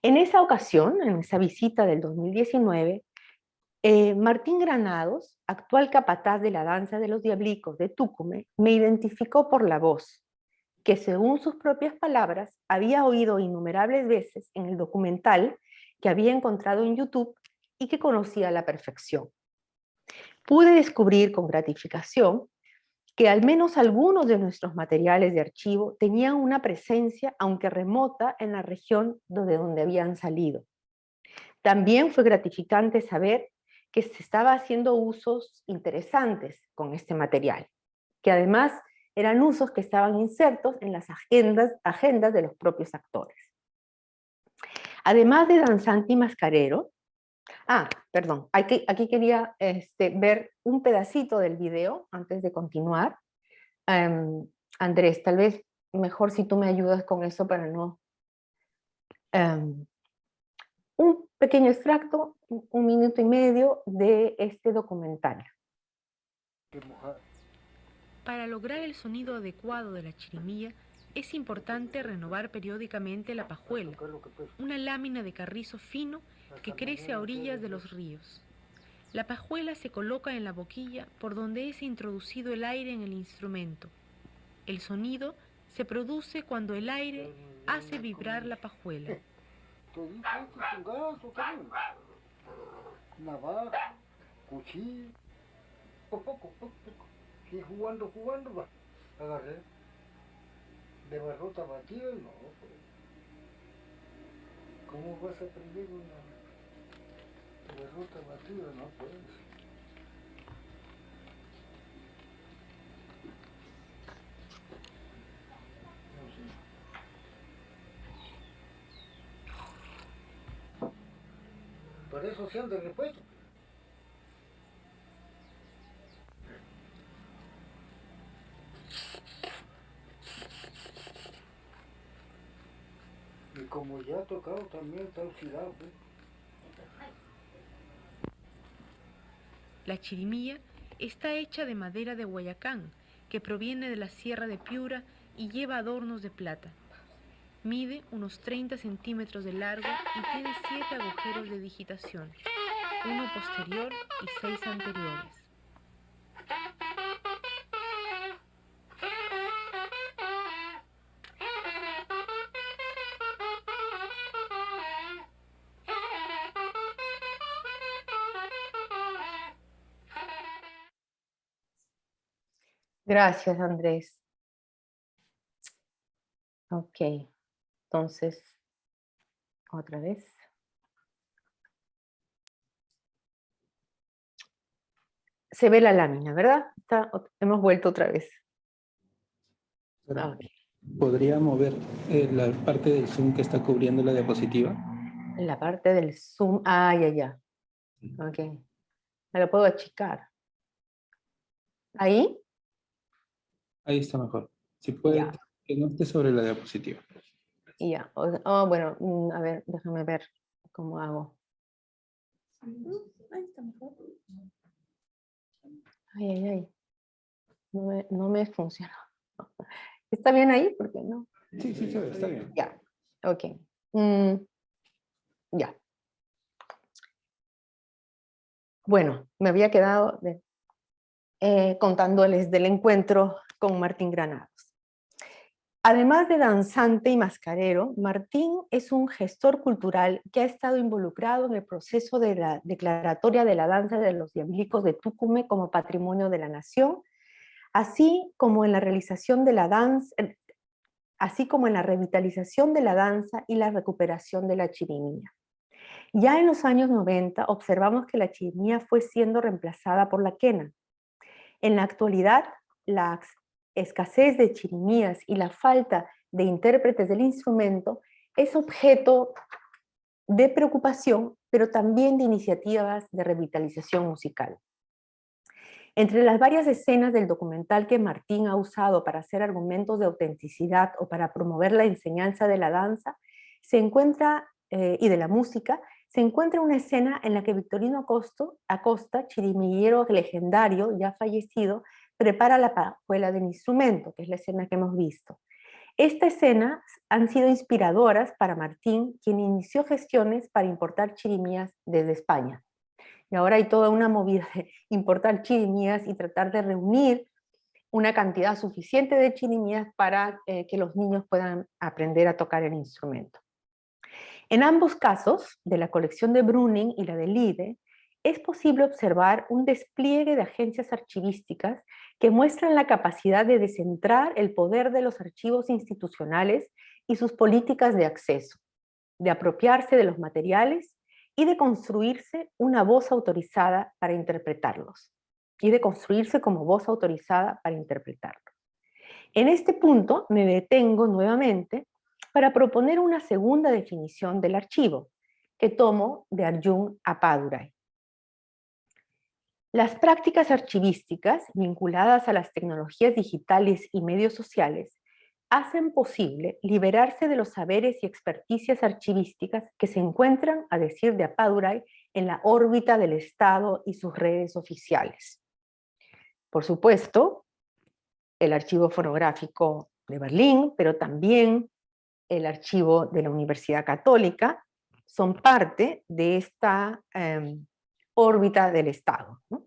En esa ocasión, en esa visita del 2019, Martín Granados, actual capataz de la danza de los diablicos de Tucumé, me identificó por la voz, que según sus propias palabras, había oído innumerables veces en el documental que había encontrado en YouTube y que conocía a la perfección. Pude descubrir con gratificación que al menos algunos de nuestros materiales de archivo tenían una presencia, aunque remota, en la región de donde habían salido. También fue gratificante saber que se estaba haciendo usos interesantes con este material, que además eran usos que estaban insertos en las agendas de los propios actores. Además de danzante y mascarero, perdón, aquí quería ver un pedacito del video antes de continuar. Andrés, tal vez mejor si tú me ayudas con eso para no... un pequeño extracto, 1,5 minutos de este documental. Para lograr el sonido adecuado de la chirimía, es importante renovar periódicamente la pajuela, una lámina de carrizo fino que crece a orillas de los ríos. La pajuela se coloca en la boquilla por donde es introducido el aire en el instrumento. El sonido se produce cuando el aire hace vibrar la pajuela. Navaja, cuchillo, poco, y jugando va, agarré, de barrota batida, no, pues, ¿cómo vas a aprender una barrota batida? No puedes. No sé. Por eso siempre respeto. Y como ya ha tocado también está oxidado, pues. La chirimía está hecha de madera de Guayacán, que proviene de la Sierra de Piura y lleva adornos de plata. Mide unos 30 centímetros de largo y tiene 7 agujeros de digitación, uno posterior y 6 anteriores. Gracias, Andrés. Ok, entonces, otra vez. Se ve la lámina, ¿verdad? Hemos vuelto otra vez. Pero, Ok. ¿podría mover la parte del zoom que está cubriendo la diapositiva? En la parte del zoom. Ah, ya. Ok. Me lo puedo achicar. ¿Ahí? Ahí está mejor. Si puede, Ya. que no esté sobre la diapositiva. Ya. Bueno, a ver, déjame ver cómo hago. Ahí está mejor. Ay. No me funciona. ¿Está bien ahí? ¿Por qué no? Sí, está bien. Ya. Ok. Ya. Bueno, me había quedado contándoles del encuentro con Martín Granados. Además de danzante y mascarero, Martín es un gestor cultural que ha estado involucrado en el proceso de la declaratoria de la danza de los diablicos de Tucumán como patrimonio de la nación, así como en la realización de la danza, así como en la revitalización de la danza y la recuperación de la chirimía. Ya en los años 90 observamos que la chirimía fue siendo reemplazada por la quena. En la actualidad, la escasez de chirimías y la falta de intérpretes del instrumento es objeto de preocupación, pero también de iniciativas de revitalización musical. Entre las varias escenas del documental que Martín ha usado para hacer argumentos de autenticidad o para promover la enseñanza de la danza y de la música, se encuentra una escena en la que Victorino Acosta, chirimillero legendario ya fallecido, prepara la pajuela del instrumento, que es la escena que hemos visto. Estas escenas han sido inspiradoras para Martín, quien inició gestiones para importar chirimías desde España. Y ahora hay toda una movida de importar chirimías y tratar de reunir una cantidad suficiente de chirimías para que los niños puedan aprender a tocar el instrumento. En ambos casos, de la colección de Brüning y la de Lide, es posible observar un despliegue de agencias archivísticas que muestran la capacidad de descentrar el poder de los archivos institucionales y sus políticas de acceso, de apropiarse de los materiales y de construirse una voz autorizada para interpretarlos, y de construirse como voz autorizada para interpretarlos. En este punto me detengo nuevamente para proponer una segunda definición del archivo, que tomo de Arjun Appadurai. Las prácticas archivísticas vinculadas a las tecnologías digitales y medios sociales hacen posible liberarse de los saberes y experticias archivísticas que se encuentran, a decir de Appadurai, en la órbita del Estado y sus redes oficiales. Por supuesto, el archivo fonográfico de Berlín, pero también el archivo de la Universidad Católica, son parte de esta órbita del Estado, ¿no?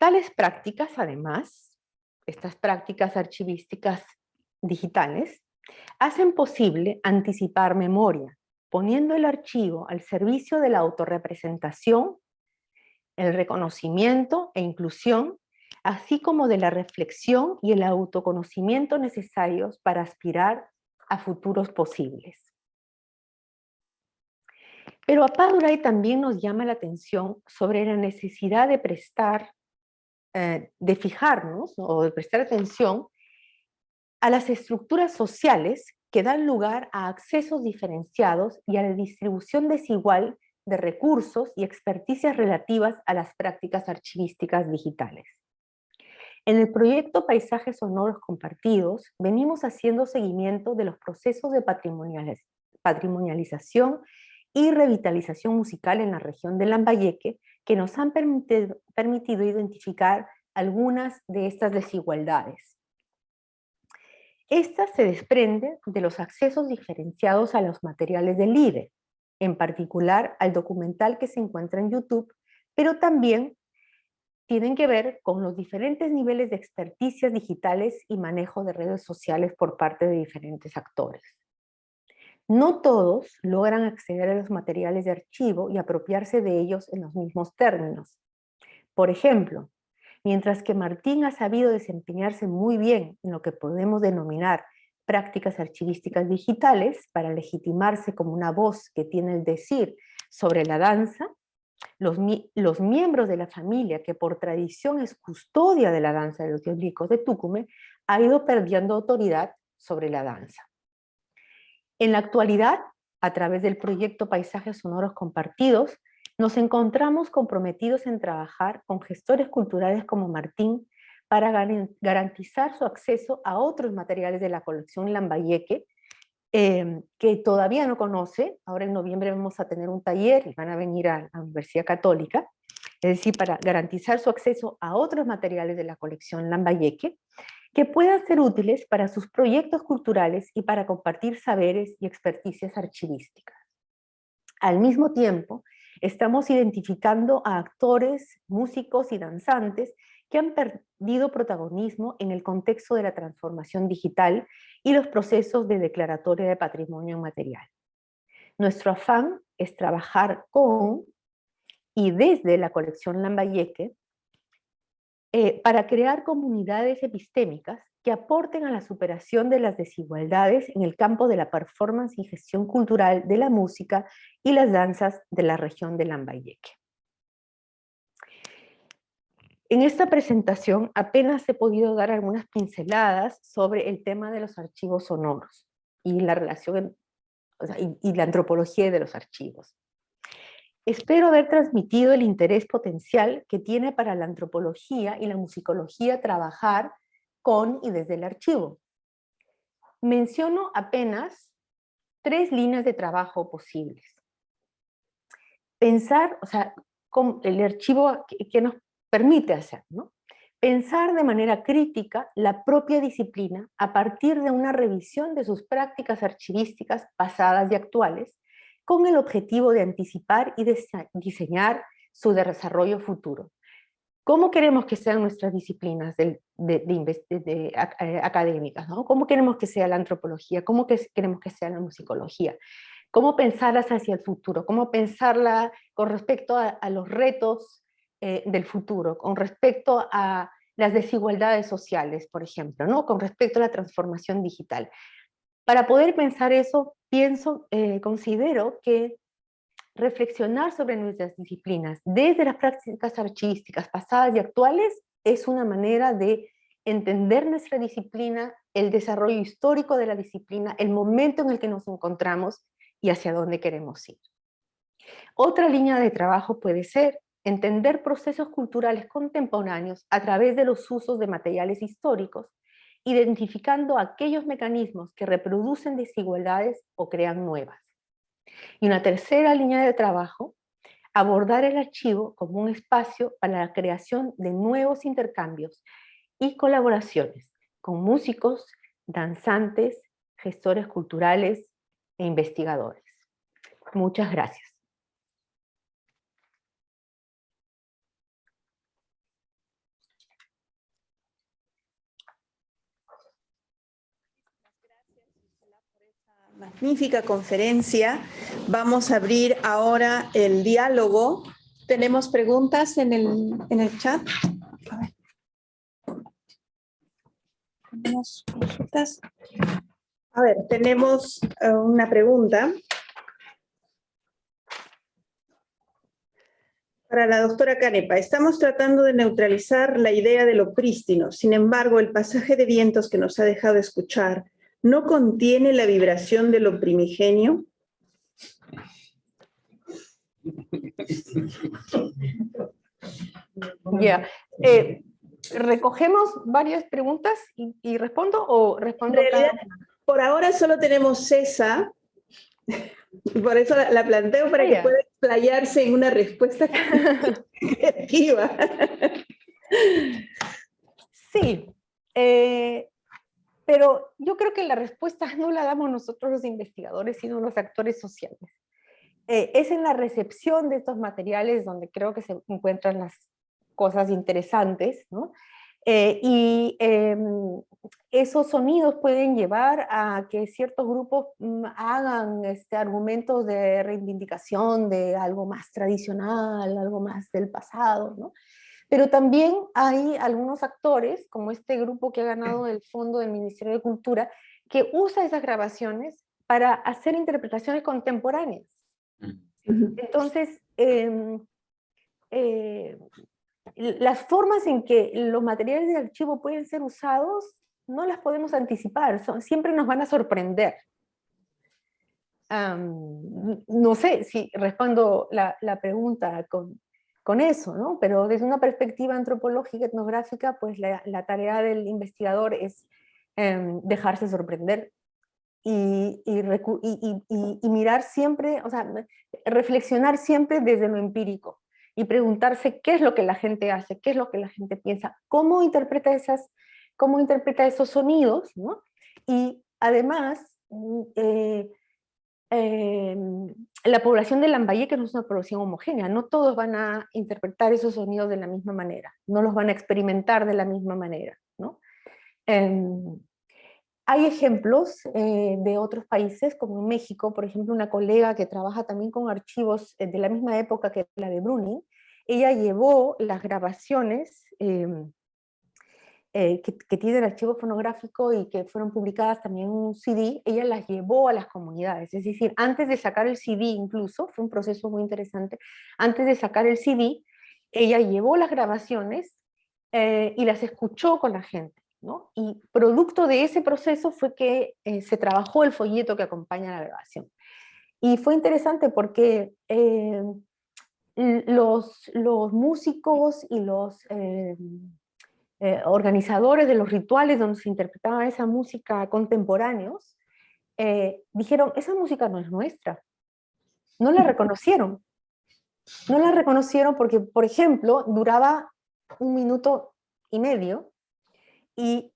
Tales prácticas, además, estas prácticas archivísticas digitales, hacen posible anticipar memoria, poniendo el archivo al servicio de la autorrepresentación, el reconocimiento e inclusión, así como de la reflexión y el autoconocimiento necesarios para aspirar a futuros posibles. Pero Appadurai también nos llama la atención sobre la necesidad de fijarnos o de prestar atención a las estructuras sociales que dan lugar a accesos diferenciados y a la distribución desigual de recursos y experticias relativas a las prácticas archivísticas digitales. En el proyecto Paisajes Sonoros Compartidos venimos haciendo seguimiento de los procesos de patrimonialización y revitalización musical en la región de Lambayeque, que nos han permitido identificar algunas de estas desigualdades. Estas se desprenden de los accesos diferenciados a los materiales del LIDE, en particular al documental que se encuentra en YouTube, pero también tienen que ver con los diferentes niveles de experticias digitales y manejo de redes sociales por parte de diferentes actores. No todos logran acceder a los materiales de archivo y apropiarse de ellos en los mismos términos. Por ejemplo, mientras que Martín ha sabido desempeñarse muy bien en lo que podemos denominar prácticas archivísticas digitales para legitimarse como una voz que tiene el decir sobre la danza, los miembros de la familia, que por tradición es custodia de la danza de los Diablicos de Tucumán, ha ido perdiendo autoridad sobre la danza. En la actualidad, a través del proyecto Paisajes Sonoros Compartidos, nos encontramos comprometidos en trabajar con gestores culturales como Martín para garantizar su acceso a otros materiales de la colección Lambayeque, que todavía no conoce. Ahora en noviembre vamos a tener un taller y van a venir a la Universidad Católica, es decir, para garantizar su acceso a otros materiales de la colección Lambayeque, que puedan ser útiles para sus proyectos culturales y para compartir saberes y experticias archivísticas. Al mismo tiempo, estamos identificando a actores, músicos y danzantes que han perdido protagonismo en el contexto de la transformación digital y los procesos de declaratoria de patrimonio inmaterial. Nuestro afán es trabajar con y desde la colección Lambayeque para crear comunidades epistémicas que aporten a la superación de las desigualdades en el campo de la performance y gestión cultural de la música y las danzas de la región de Lambayeque. En esta presentación apenas he podido dar algunas pinceladas sobre el tema de los archivos sonoros y la relación, y la antropología de los archivos. Espero haber transmitido el interés potencial que tiene para la antropología y la musicología trabajar con y desde el archivo. Menciono apenas 3 líneas de trabajo posibles. Pensar, con el archivo que nos permite hacer, ¿no? Pensar de manera crítica la propia disciplina a partir de una revisión de sus prácticas archivísticas pasadas y actuales, con el objetivo de anticipar y diseñar su desarrollo futuro. ¿Cómo queremos que sean nuestras disciplinas académicas, ¿no? ¿Cómo queremos que sea la antropología? ¿Cómo queremos que sea la musicología? ¿Cómo pensarlas hacia el futuro? ¿Cómo pensarla con respecto a los retos del futuro, con respecto a las desigualdades sociales, por ejemplo, ¿no? Con respecto a la transformación digital? Para poder pensar eso, considero que reflexionar sobre nuestras disciplinas desde las prácticas archivísticas pasadas y actuales es una manera de entender nuestra disciplina, el desarrollo histórico de la disciplina, el momento en el que nos encontramos y hacia dónde queremos ir. Otra línea de trabajo puede ser entender procesos culturales contemporáneos a través de los usos de materiales históricos, identificando aquellos mecanismos que reproducen desigualdades o crean nuevas. Y una tercera línea de trabajo, abordar el archivo como un espacio para la creación de nuevos intercambios y colaboraciones con músicos, danzantes, gestores culturales e investigadores. Muchas gracias. Magnífica conferencia. Vamos a abrir ahora el diálogo. ¿Tenemos preguntas en el chat? A ver. ¿Tenemos consultas? A ver, tenemos una pregunta para la doctora Canepa. Estamos tratando de neutralizar la idea de lo prístino. Sin embargo, el pasaje de vientos que nos ha dejado escuchar no contiene la vibración de lo primigenio? Ya. ¿Recogemos varias preguntas y respondo o respondo En realidad, cada una? por ahora solo tenemos César, y por eso la planteo para que Ya. pueda explayarse en una respuesta creativa. Sí, pero yo creo que la respuesta no la damos nosotros los investigadores, sino los actores sociales. Es en la recepción de estos materiales donde creo que se encuentran las cosas interesantes, ¿no? Esos sonidos pueden llevar a que ciertos grupos hagan argumentos de reivindicación de algo más tradicional, algo más del pasado, ¿no? Pero también hay algunos actores, como este grupo que ha ganado el fondo del Ministerio de Cultura, que usa esas grabaciones para hacer interpretaciones contemporáneas. Entonces, las formas en que los materiales de archivo pueden ser usados no las podemos anticipar, siempre nos van a sorprender. No sé si respondo la pregunta con eso, ¿no? Pero desde una perspectiva antropológica, etnográfica, pues la tarea del investigador es dejarse sorprender y mirar siempre, o sea, reflexionar siempre desde lo empírico y preguntarse qué es lo que la gente hace, qué es lo que la gente piensa, cómo interpreta esos sonidos, ¿no? Y además, la población de Lambayeque no es una población homogénea, no todos van a interpretar esos sonidos de la misma manera, no los van a experimentar de la misma manera, ¿no? Hay ejemplos de otros países, como en México, por ejemplo, una colega que trabaja también con archivos de la misma época que la de Bruning, ella llevó las grabaciones que tiene el archivo fonográfico y que fueron publicadas también en un CD, ella las llevó a las comunidades, es decir, antes de sacar el CD incluso, fue un proceso muy interesante, antes de sacar el CD, ella llevó las grabaciones y las escuchó con la gente, ¿no? Y producto de ese proceso fue que se trabajó el folleto que acompaña la grabación. Y fue interesante porque los músicos y los organizadores de los rituales donde se interpretaba esa música contemporáneos, dijeron, esa música no es nuestra. No la reconocieron. No la reconocieron porque, por ejemplo, duraba 1 minuto y medio, y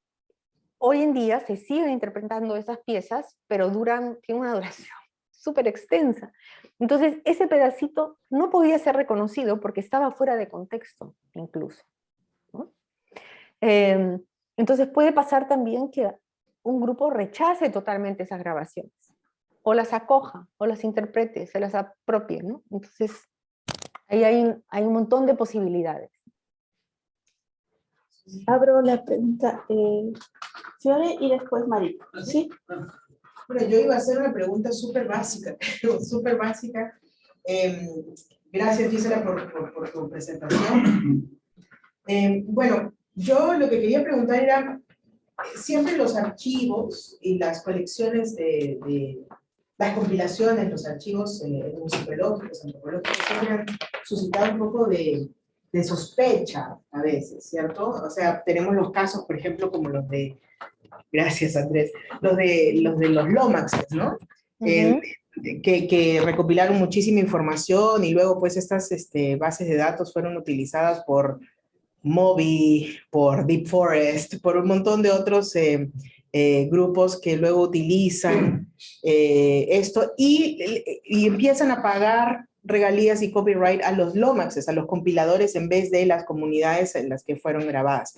hoy en día se siguen interpretando esas piezas, pero tienen una duración súper extensa. Entonces, ese pedacito no podía ser reconocido porque estaba fuera de contexto, incluso, ¿no? Entonces puede pasar también que un grupo rechace totalmente esas grabaciones, o las acoja, o las interprete, se las apropie, ¿no? Entonces, ahí hay un montón de posibilidades. Abro la pregunta, Fiore y después Marita, ¿sí? Bueno, yo iba a hacer una pregunta súper básica, súper básica. Gracias, Gisela, por tu presentación. Bueno, yo lo que quería preguntar era, siempre los archivos y las colecciones las compilaciones, los archivos musicológicos, antropológicos, siempre han suscitado un poco de sospecha a veces, ¿cierto? O sea, tenemos los casos, por ejemplo, como los de, gracias Andrés, los de los Lomaxes, ¿no? Que recopilaron muchísima información y luego pues estas bases de datos fueron utilizadas por Moby, por Deep Forest, por un montón de otros grupos que luego utilizan esto y empiezan a pagar regalías y copyright a los Lomaxes, a los compiladores en vez de las comunidades en las que fueron grabadas.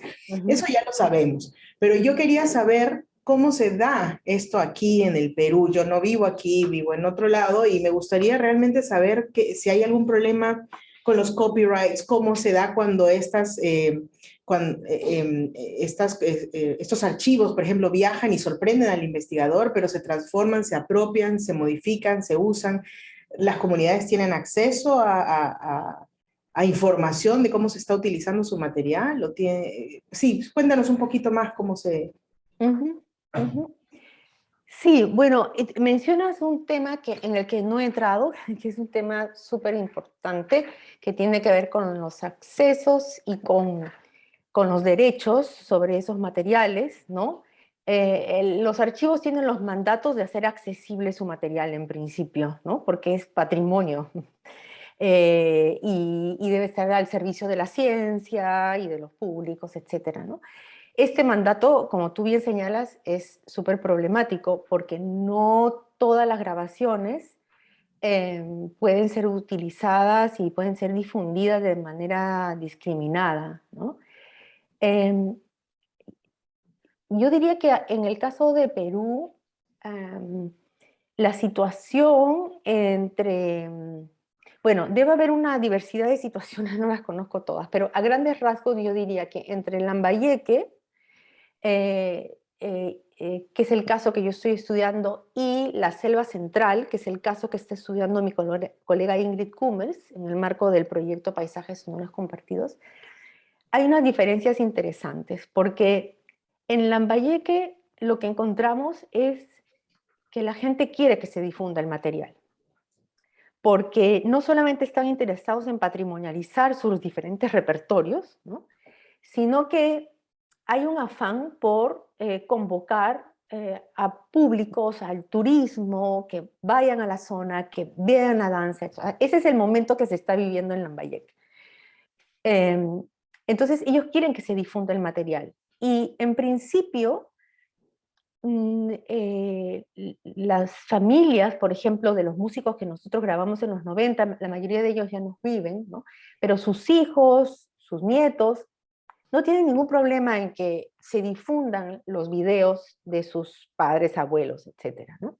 Eso ya lo sabemos, pero yo quería saber cómo se da esto aquí en el Perú. Yo no vivo aquí, vivo en otro lado y me gustaría realmente saber si hay algún problema con los copyrights, cómo se da cuando estos archivos, por ejemplo, viajan y sorprenden al investigador, pero se transforman, se apropian, se modifican, se usan. Las comunidades tienen acceso a información de cómo se está utilizando su material. Sí, cuéntanos un poquito más cómo se... Sí, bueno, mencionas un tema en el que no he entrado, que es un tema súper importante, que tiene que ver con los accesos y con los derechos sobre esos materiales, ¿no? Los archivos tienen los mandatos de hacer accesible su material en principio, ¿no? Porque es patrimonio. Y debe estar al servicio de la ciencia y de los públicos, etcétera, ¿no? Este mandato, como tú bien señalas, es súper problemático porque no todas las grabaciones pueden ser utilizadas y pueden ser difundidas de manera discriminada, ¿no? Em, yo diría que en el caso de Perú, la situación bueno, debe haber una diversidad de situaciones, no las conozco todas, pero a grandes rasgos yo diría que entre Lambayeque, que es el caso que yo estoy estudiando, y la Selva Central, que es el caso que está estudiando mi colega Ingrid Kummels, en el marco del proyecto Paisajes Sonoros Compartidos, hay unas diferencias interesantes, porque en Lambayeque lo que encontramos es que la gente quiere que se difunda el material, porque no solamente están interesados en patrimonializar sus diferentes repertorios, ¿no? Sino que hay un afán por convocar a públicos, al turismo, que vayan a la zona, que vean la danza. Ese es el momento que se está viviendo en Lambayeque. Entonces ellos quieren que se difunda el material. Y en principio, las familias, por ejemplo, de los músicos que nosotros grabamos en los 90, la mayoría de ellos ya no viven, ¿no? Pero sus hijos, sus nietos, no tienen ningún problema en que se difundan los videos de sus padres, abuelos, etcétera, ¿no?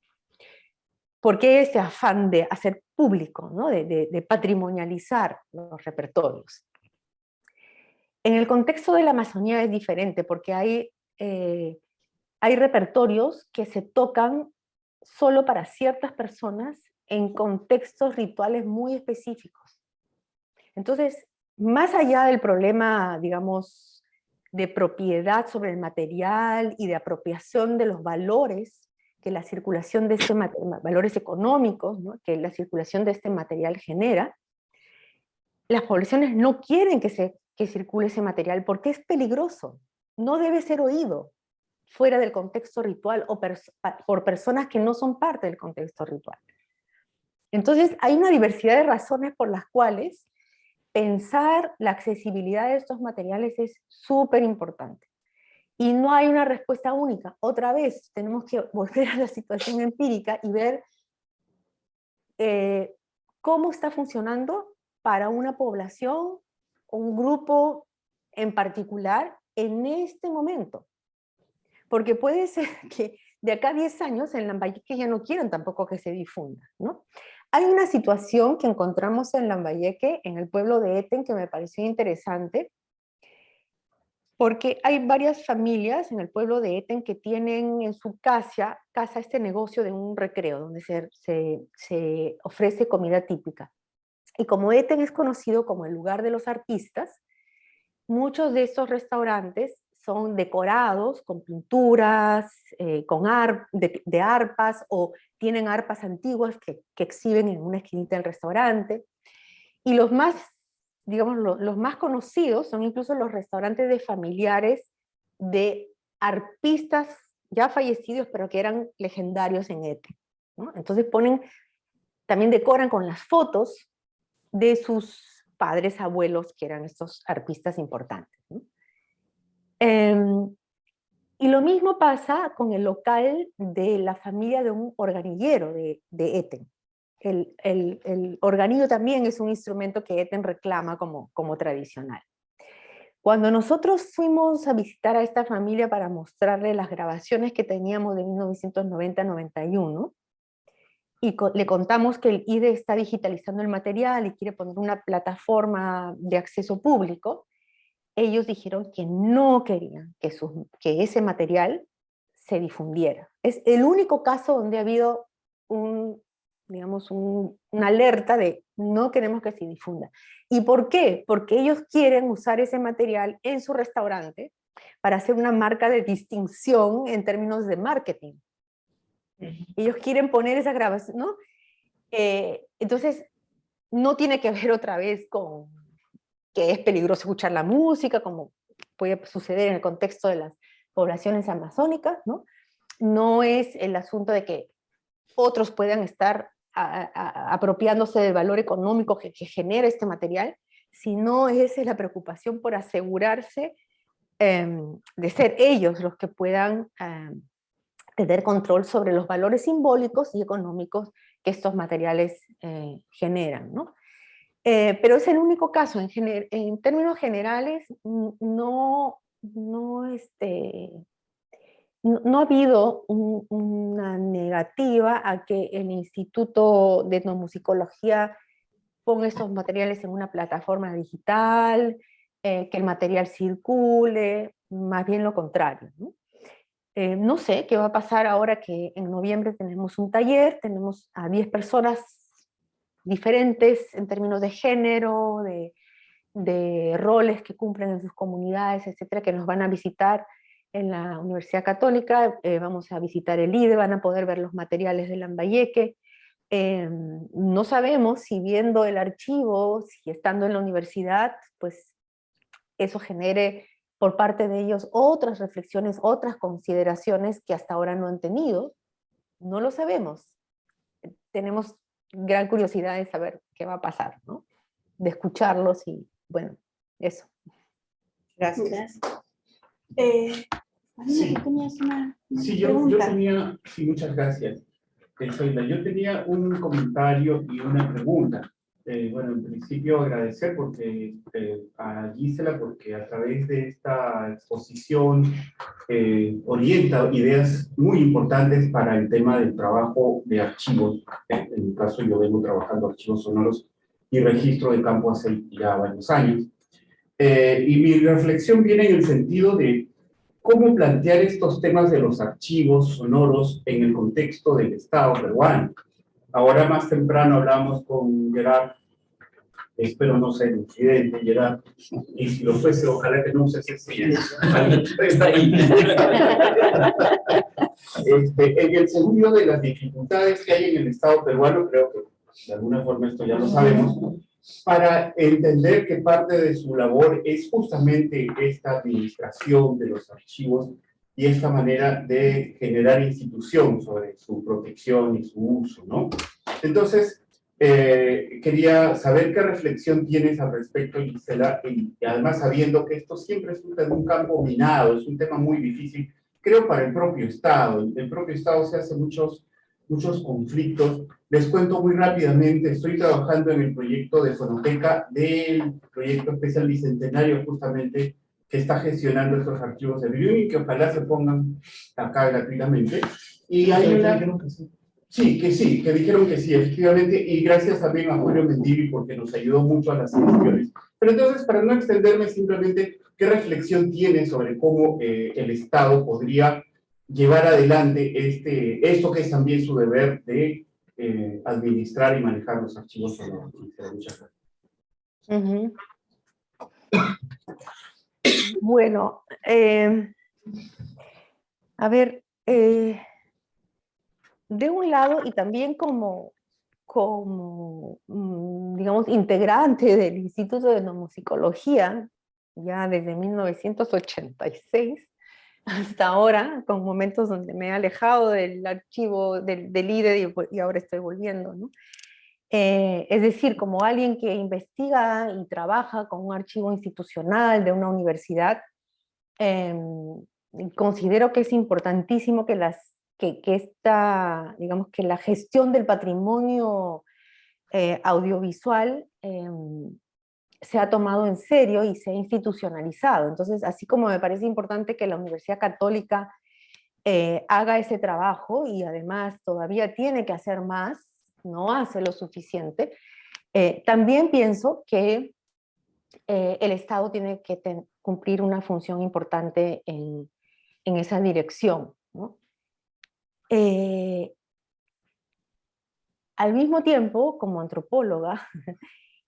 Porque ese afán de hacer público, ¿no? de patrimonializar los repertorios. En el contexto de la Amazonía es diferente, porque hay repertorios que se tocan solo para ciertas personas en contextos rituales muy específicos. Entonces, más allá del problema, digamos, de propiedad sobre el material y de apropiación de los valores que la circulación de este valores económicos, ¿no? Que la circulación de este material genera, las poblaciones no quieren que circule ese material porque es peligroso, no debe ser oído fuera del contexto ritual o por personas que no son parte del contexto ritual. Entonces, hay una diversidad de razones por las cuales pensar la accesibilidad de estos materiales es súper importante. Y no hay una respuesta única. Otra vez, tenemos que volver a la situación empírica y ver cómo está funcionando para una población o un grupo en particular en este momento. Porque puede ser que de acá a 10 años en Lambayeque ya no quieran tampoco que se difunda, ¿no? Hay una situación que encontramos en Lambayeque, en el pueblo de Eten, que me pareció interesante, porque hay varias familias en el pueblo de Eten que tienen en su casa este negocio de un recreo, donde se ofrece comida típica. Y como Eten es conocido como el lugar de los artistas, muchos de estos restaurantes son decorados con pinturas, de arpas, o tienen arpas antiguas que exhiben en una esquinita del restaurante. Y los más, digamos, los más conocidos son incluso los restaurantes de familiares de arpistas ya fallecidos, pero que eran legendarios en Eten, ¿no? Entonces también decoran con las fotos de sus padres, abuelos, que eran estos arpistas importantes, ¿no? Y lo mismo pasa con el local de la familia de un organillero de Eten. El organillo también es un instrumento que Eten reclama como tradicional. Cuando nosotros fuimos a visitar a esta familia para mostrarle las grabaciones que teníamos de 1990-91, y le contamos que el IDE está digitalizando el material y quiere poner una plataforma de acceso público, ellos dijeron que no querían que ese material se difundiera. Es el único caso donde ha habido una alerta de no queremos que se difunda. ¿Y por qué? Porque ellos quieren usar ese material en su restaurante para hacer una marca de distinción en términos de marketing. Ellos quieren poner esa grabación, ¿no? Entonces, no tiene que ver otra vez con que es peligroso escuchar la música, como puede suceder en el contexto de las poblaciones amazónicas, ¿no? No es el asunto de que otros puedan estar apropiándose del valor económico que genera este material, sino es la preocupación por asegurarse de ser ellos los que puedan tener control sobre los valores simbólicos y económicos que estos materiales generan, ¿no? Pero es el único caso. En términos generales, no ha habido una negativa a que el Instituto de Etnomusicología ponga estos materiales en una plataforma digital, que el material circule, más bien lo contrario, ¿no? No sé qué va a pasar ahora que en noviembre tenemos un taller, tenemos a 10 personas diferentes en términos de género, de roles que cumplen en sus comunidades, etcétera, que nos van a visitar en la Universidad Católica. Vamos a visitar el IDE, van a poder ver los materiales de Lambayeque. No sabemos si viendo el archivo, si estando en la universidad, pues eso genere por parte de ellos otras reflexiones, otras consideraciones que hasta ahora no han tenido. No lo sabemos. Tenemos gran curiosidad de saber qué va a pasar, ¿no? De escucharlos y, bueno, eso. Gracias. Sí. Tú tenías una Yo pregunta. tenía, sí, muchas gracias. Sheila, yo tenía un comentario y una pregunta. Bueno, en principio agradecer porque, a Gisela, porque a través de esta exposición orienta ideas muy importantes para el tema del trabajo de archivos. En mi caso, yo vengo trabajando archivos sonoros y registro de campo hace ya varios años. Y mi reflexión viene en el sentido de cómo plantear estos temas de los archivos sonoros en el contexto del Estado peruano. Ahora más temprano hablamos con Gerard, espero no ser incidente, Gerard, y si lo fuese, ojalá que no uses ese. Está ahí. En el sentido de las dificultades que hay en el Estado peruano, creo que de alguna forma esto ya lo sabemos, para entender que parte de su labor es justamente esta administración de los archivos y esta manera de generar institución sobre su protección y su uso, ¿no? Entonces, quería saber qué reflexión tienes al respecto, Gisela, y además sabiendo que esto siempre es un campo minado, es un tema muy difícil, creo, para el propio Estado. El propio Estado se hace muchos conflictos. Les cuento muy rápidamente, estoy trabajando en el proyecto de fonoteca del proyecto especial bicentenario, justamente, que está gestionando estos archivos de Uyuni, que ojalá se pongan acá gratuitamente. Y hay una... Sí, que dijeron que sí, efectivamente, y gracias también a Julio Mendivi porque nos ayudó mucho a las gestiones. Pero entonces, para no extenderme, simplemente, ¿qué reflexión tiene sobre cómo el Estado podría llevar adelante esto que es también su deber de administrar y manejar los archivos sonoros? Muchas gracias. Uh-huh. Bueno, a ver, de un lado, y también como digamos, integrante del Instituto de Etnomusicología, ya desde 1986 hasta ahora, con momentos donde me he alejado del archivo del IDE y ahora estoy volviendo, ¿no? Es decir, como alguien que investiga y trabaja con un archivo institucional de una universidad, considero que es importantísimo que digamos, que la gestión del patrimonio audiovisual se ha tomado en serio y se ha institucionalizado. Entonces, así como me parece importante que la Universidad Católica haga ese trabajo, y además todavía tiene que hacer más, no hace lo suficiente, también pienso que el Estado tiene que cumplir una función importante en esa dirección, ¿no? Al mismo tiempo, como antropóloga,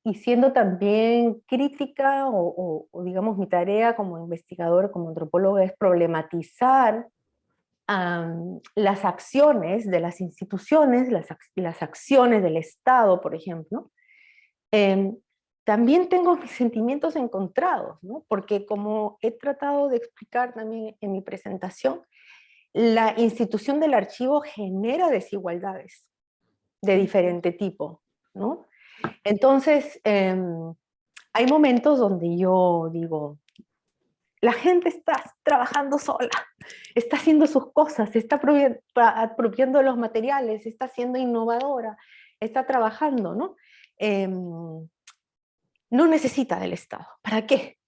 y siendo también crítica, o digamos mi tarea como investigadora, como antropóloga, es problematizar las acciones de las instituciones, las acciones del Estado, por ejemplo, también tengo mis sentimientos encontrados, ¿no? Porque como he tratado de explicar también en mi presentación, la institución del archivo genera desigualdades de diferente tipo, ¿no? Entonces, hay momentos donde yo digo, la gente está trabajando sola, está haciendo sus cosas, se está apropiando de los materiales, está siendo innovadora, está trabajando, ¿no? No necesita del Estado. ¿Para qué?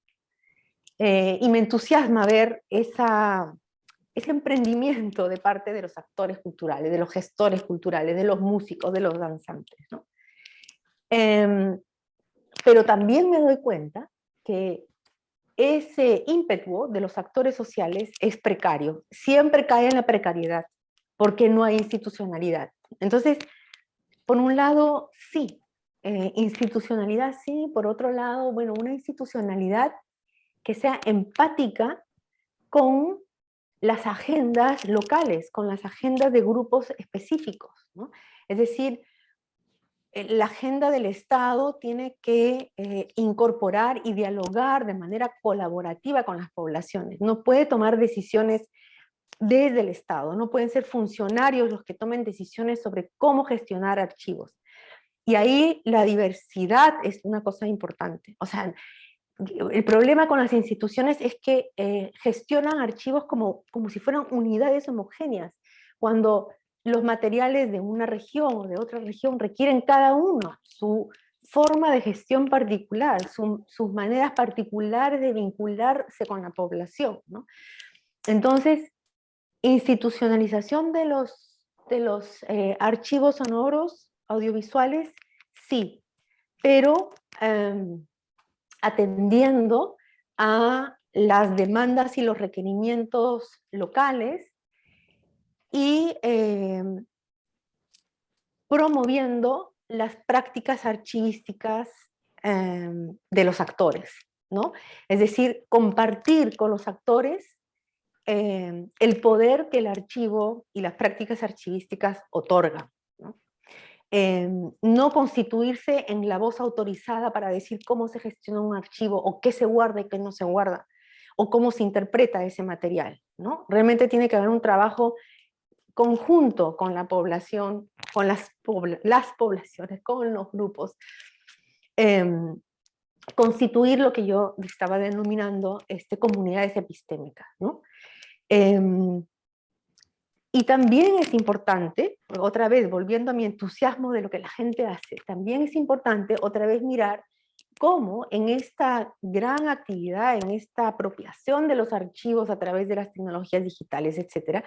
Y me entusiasma ver ese emprendimiento de parte de los actores culturales, de los gestores culturales, de los músicos, de los danzantes, ¿no? Pero también me doy cuenta que ese ímpetu de los actores sociales es precario, siempre cae en la precariedad, porque no hay institucionalidad. Entonces, por un lado, sí, institucionalidad sí, por otro lado, bueno, una institucionalidad que sea empática con las agendas locales, con las agendas de grupos específicos, ¿no? Es decir, la agenda del Estado tiene que incorporar y dialogar de manera colaborativa con las poblaciones. No puede tomar decisiones desde el Estado, no pueden ser funcionarios los que tomen decisiones sobre cómo gestionar archivos. Y ahí la diversidad es una cosa importante. O sea, el problema con las instituciones es que gestionan archivos como si fueran unidades homogéneas, cuando los materiales de una región o de otra región requieren cada uno su forma de gestión particular, sus maneras particulares de vincularse con la población, ¿no? Entonces, institucionalización de los archivos sonoros, audiovisuales, sí, pero atendiendo a las demandas y los requerimientos locales y promoviendo las prácticas archivísticas de los actores, ¿no? Es decir, compartir con los actores el poder que el archivo y las prácticas archivísticas otorgan, ¿no? No constituirse en la voz autorizada para decir cómo se gestiona un archivo, o qué se guarda y qué no se guarda, o cómo se interpreta ese material, ¿no? Realmente tiene que haber un trabajo conjunto con la población, con las poblaciones, con los grupos, constituir lo que yo estaba denominando comunidades epistémicas, ¿no? Y también es importante, otra vez volviendo a mi entusiasmo de lo que la gente hace, también es importante otra vez mirar cómo en esta gran actividad, en esta apropiación de los archivos a través de las tecnologías digitales, etcétera,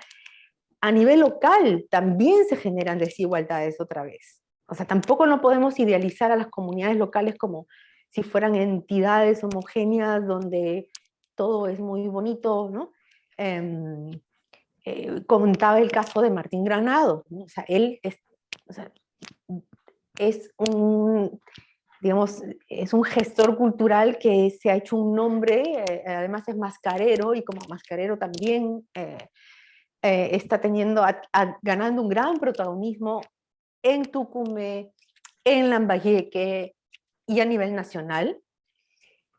a nivel local también se generan desigualdades otra vez. O sea, tampoco no podemos idealizar a las comunidades locales como si fueran entidades homogéneas donde todo es muy bonito, ¿no? Comentaba el caso de Martín Granados, ¿no? O sea, él es un, digamos, es un gestor cultural que se ha hecho un nombre, además es mascarero, y como mascarero también está ganando un gran protagonismo en Tucumé, en Lambayeque y a nivel nacional.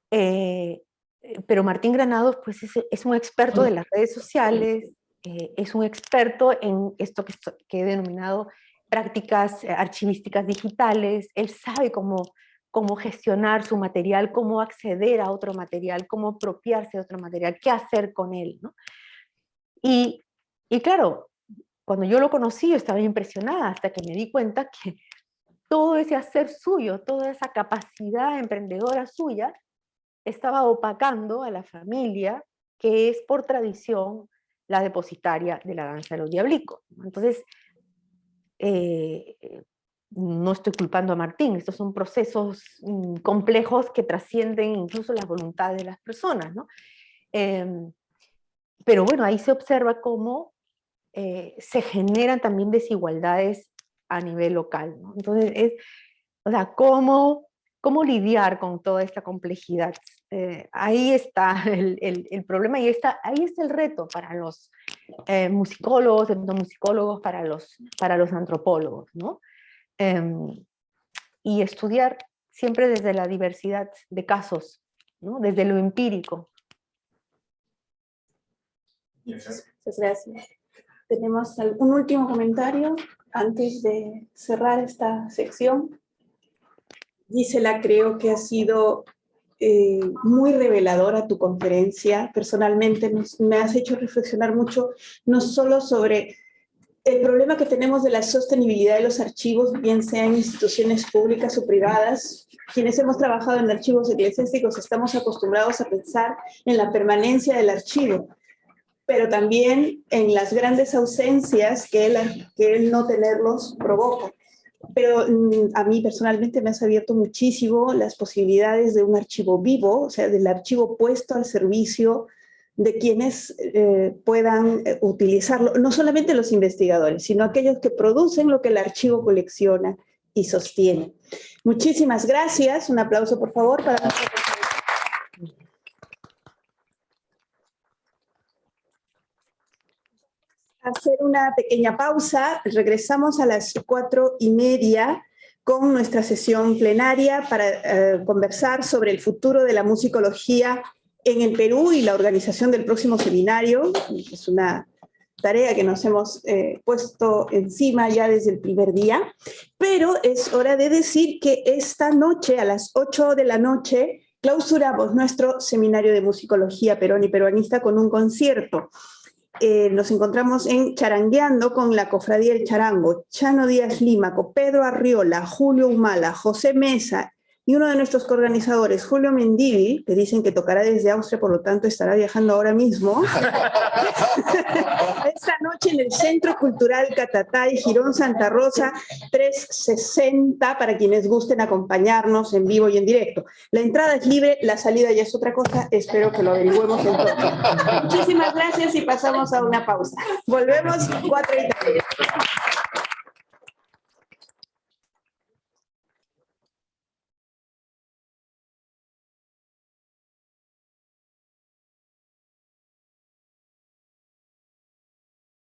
Pero Martín Granados pues, es un experto de las redes sociales, es un experto en esto que he denominado prácticas archivísticas digitales. Él sabe cómo gestionar su material, cómo acceder a otro material, cómo apropiarse de otro material, qué hacer con él, ¿no? Y claro, cuando yo lo conocí, yo estaba impresionada hasta que me di cuenta que todo ese hacer suyo, toda esa capacidad emprendedora suya, estaba opacando a la familia, que es por tradición la depositaria de la danza de los diablicos. Entonces, no estoy culpando a Martín, estos son procesos complejos que trascienden incluso las voluntades de las personas, ¿no? Pero bueno, ahí se observa cómo se generan también desigualdades a nivel local, ¿no? Entonces, o sea, ¿cómo lidiar con toda esta complejidad? Ahí está el problema y ahí está el reto para los musicólogos, etnomusicólogos para los antropólogos, ¿no? Y estudiar siempre desde la diversidad de casos, ¿no? Desde lo empírico. Muchas gracias. Tenemos un último comentario antes de cerrar esta sección. Gisela, creo que ha sido muy reveladora tu conferencia. Personalmente me has hecho reflexionar mucho, no solo sobre el problema que tenemos de la sostenibilidad de los archivos, bien sean instituciones públicas o privadas. Quienes hemos trabajado en archivos eclesiásticos estamos acostumbrados a pensar en la permanencia del archivo, pero también en las grandes ausencias que el no tenerlos provoca. Pero a mí personalmente me has abierto muchísimo las posibilidades de un archivo vivo, o sea, del archivo puesto al servicio de quienes puedan utilizarlo, no solamente los investigadores, sino aquellos que producen lo que el archivo colecciona y sostiene. Muchísimas gracias. Un aplauso, por favor, para nosotros. Hacer una pequeña pausa. Regresamos a las 4:30 con nuestra sesión plenaria para conversar sobre el futuro de la musicología en el Perú y la organización del próximo seminario. Es una tarea que nos hemos puesto encima ya desde el primer día, pero es hora de decir que esta noche, a las 8 de la noche, clausuramos nuestro seminario de musicología perón y peruanista con un concierto. Nos encontramos en Charangueando con la Cofradía del Charango, Chano Díaz Límaco, Pedro Arriola, Julio Humala, José Mesa y uno de nuestros coorganizadores, Julio Mendívil, que dicen que tocará desde Austria, por lo tanto estará viajando ahora mismo. Esta noche en el Centro Cultural Catatay, Girón Santa Rosa, 360, para quienes gusten acompañarnos en vivo y en directo. La entrada es libre, la salida ya es otra cosa, espero que lo averigüemos entonces. Muchísimas gracias y pasamos a una pausa. Volvemos 4:30.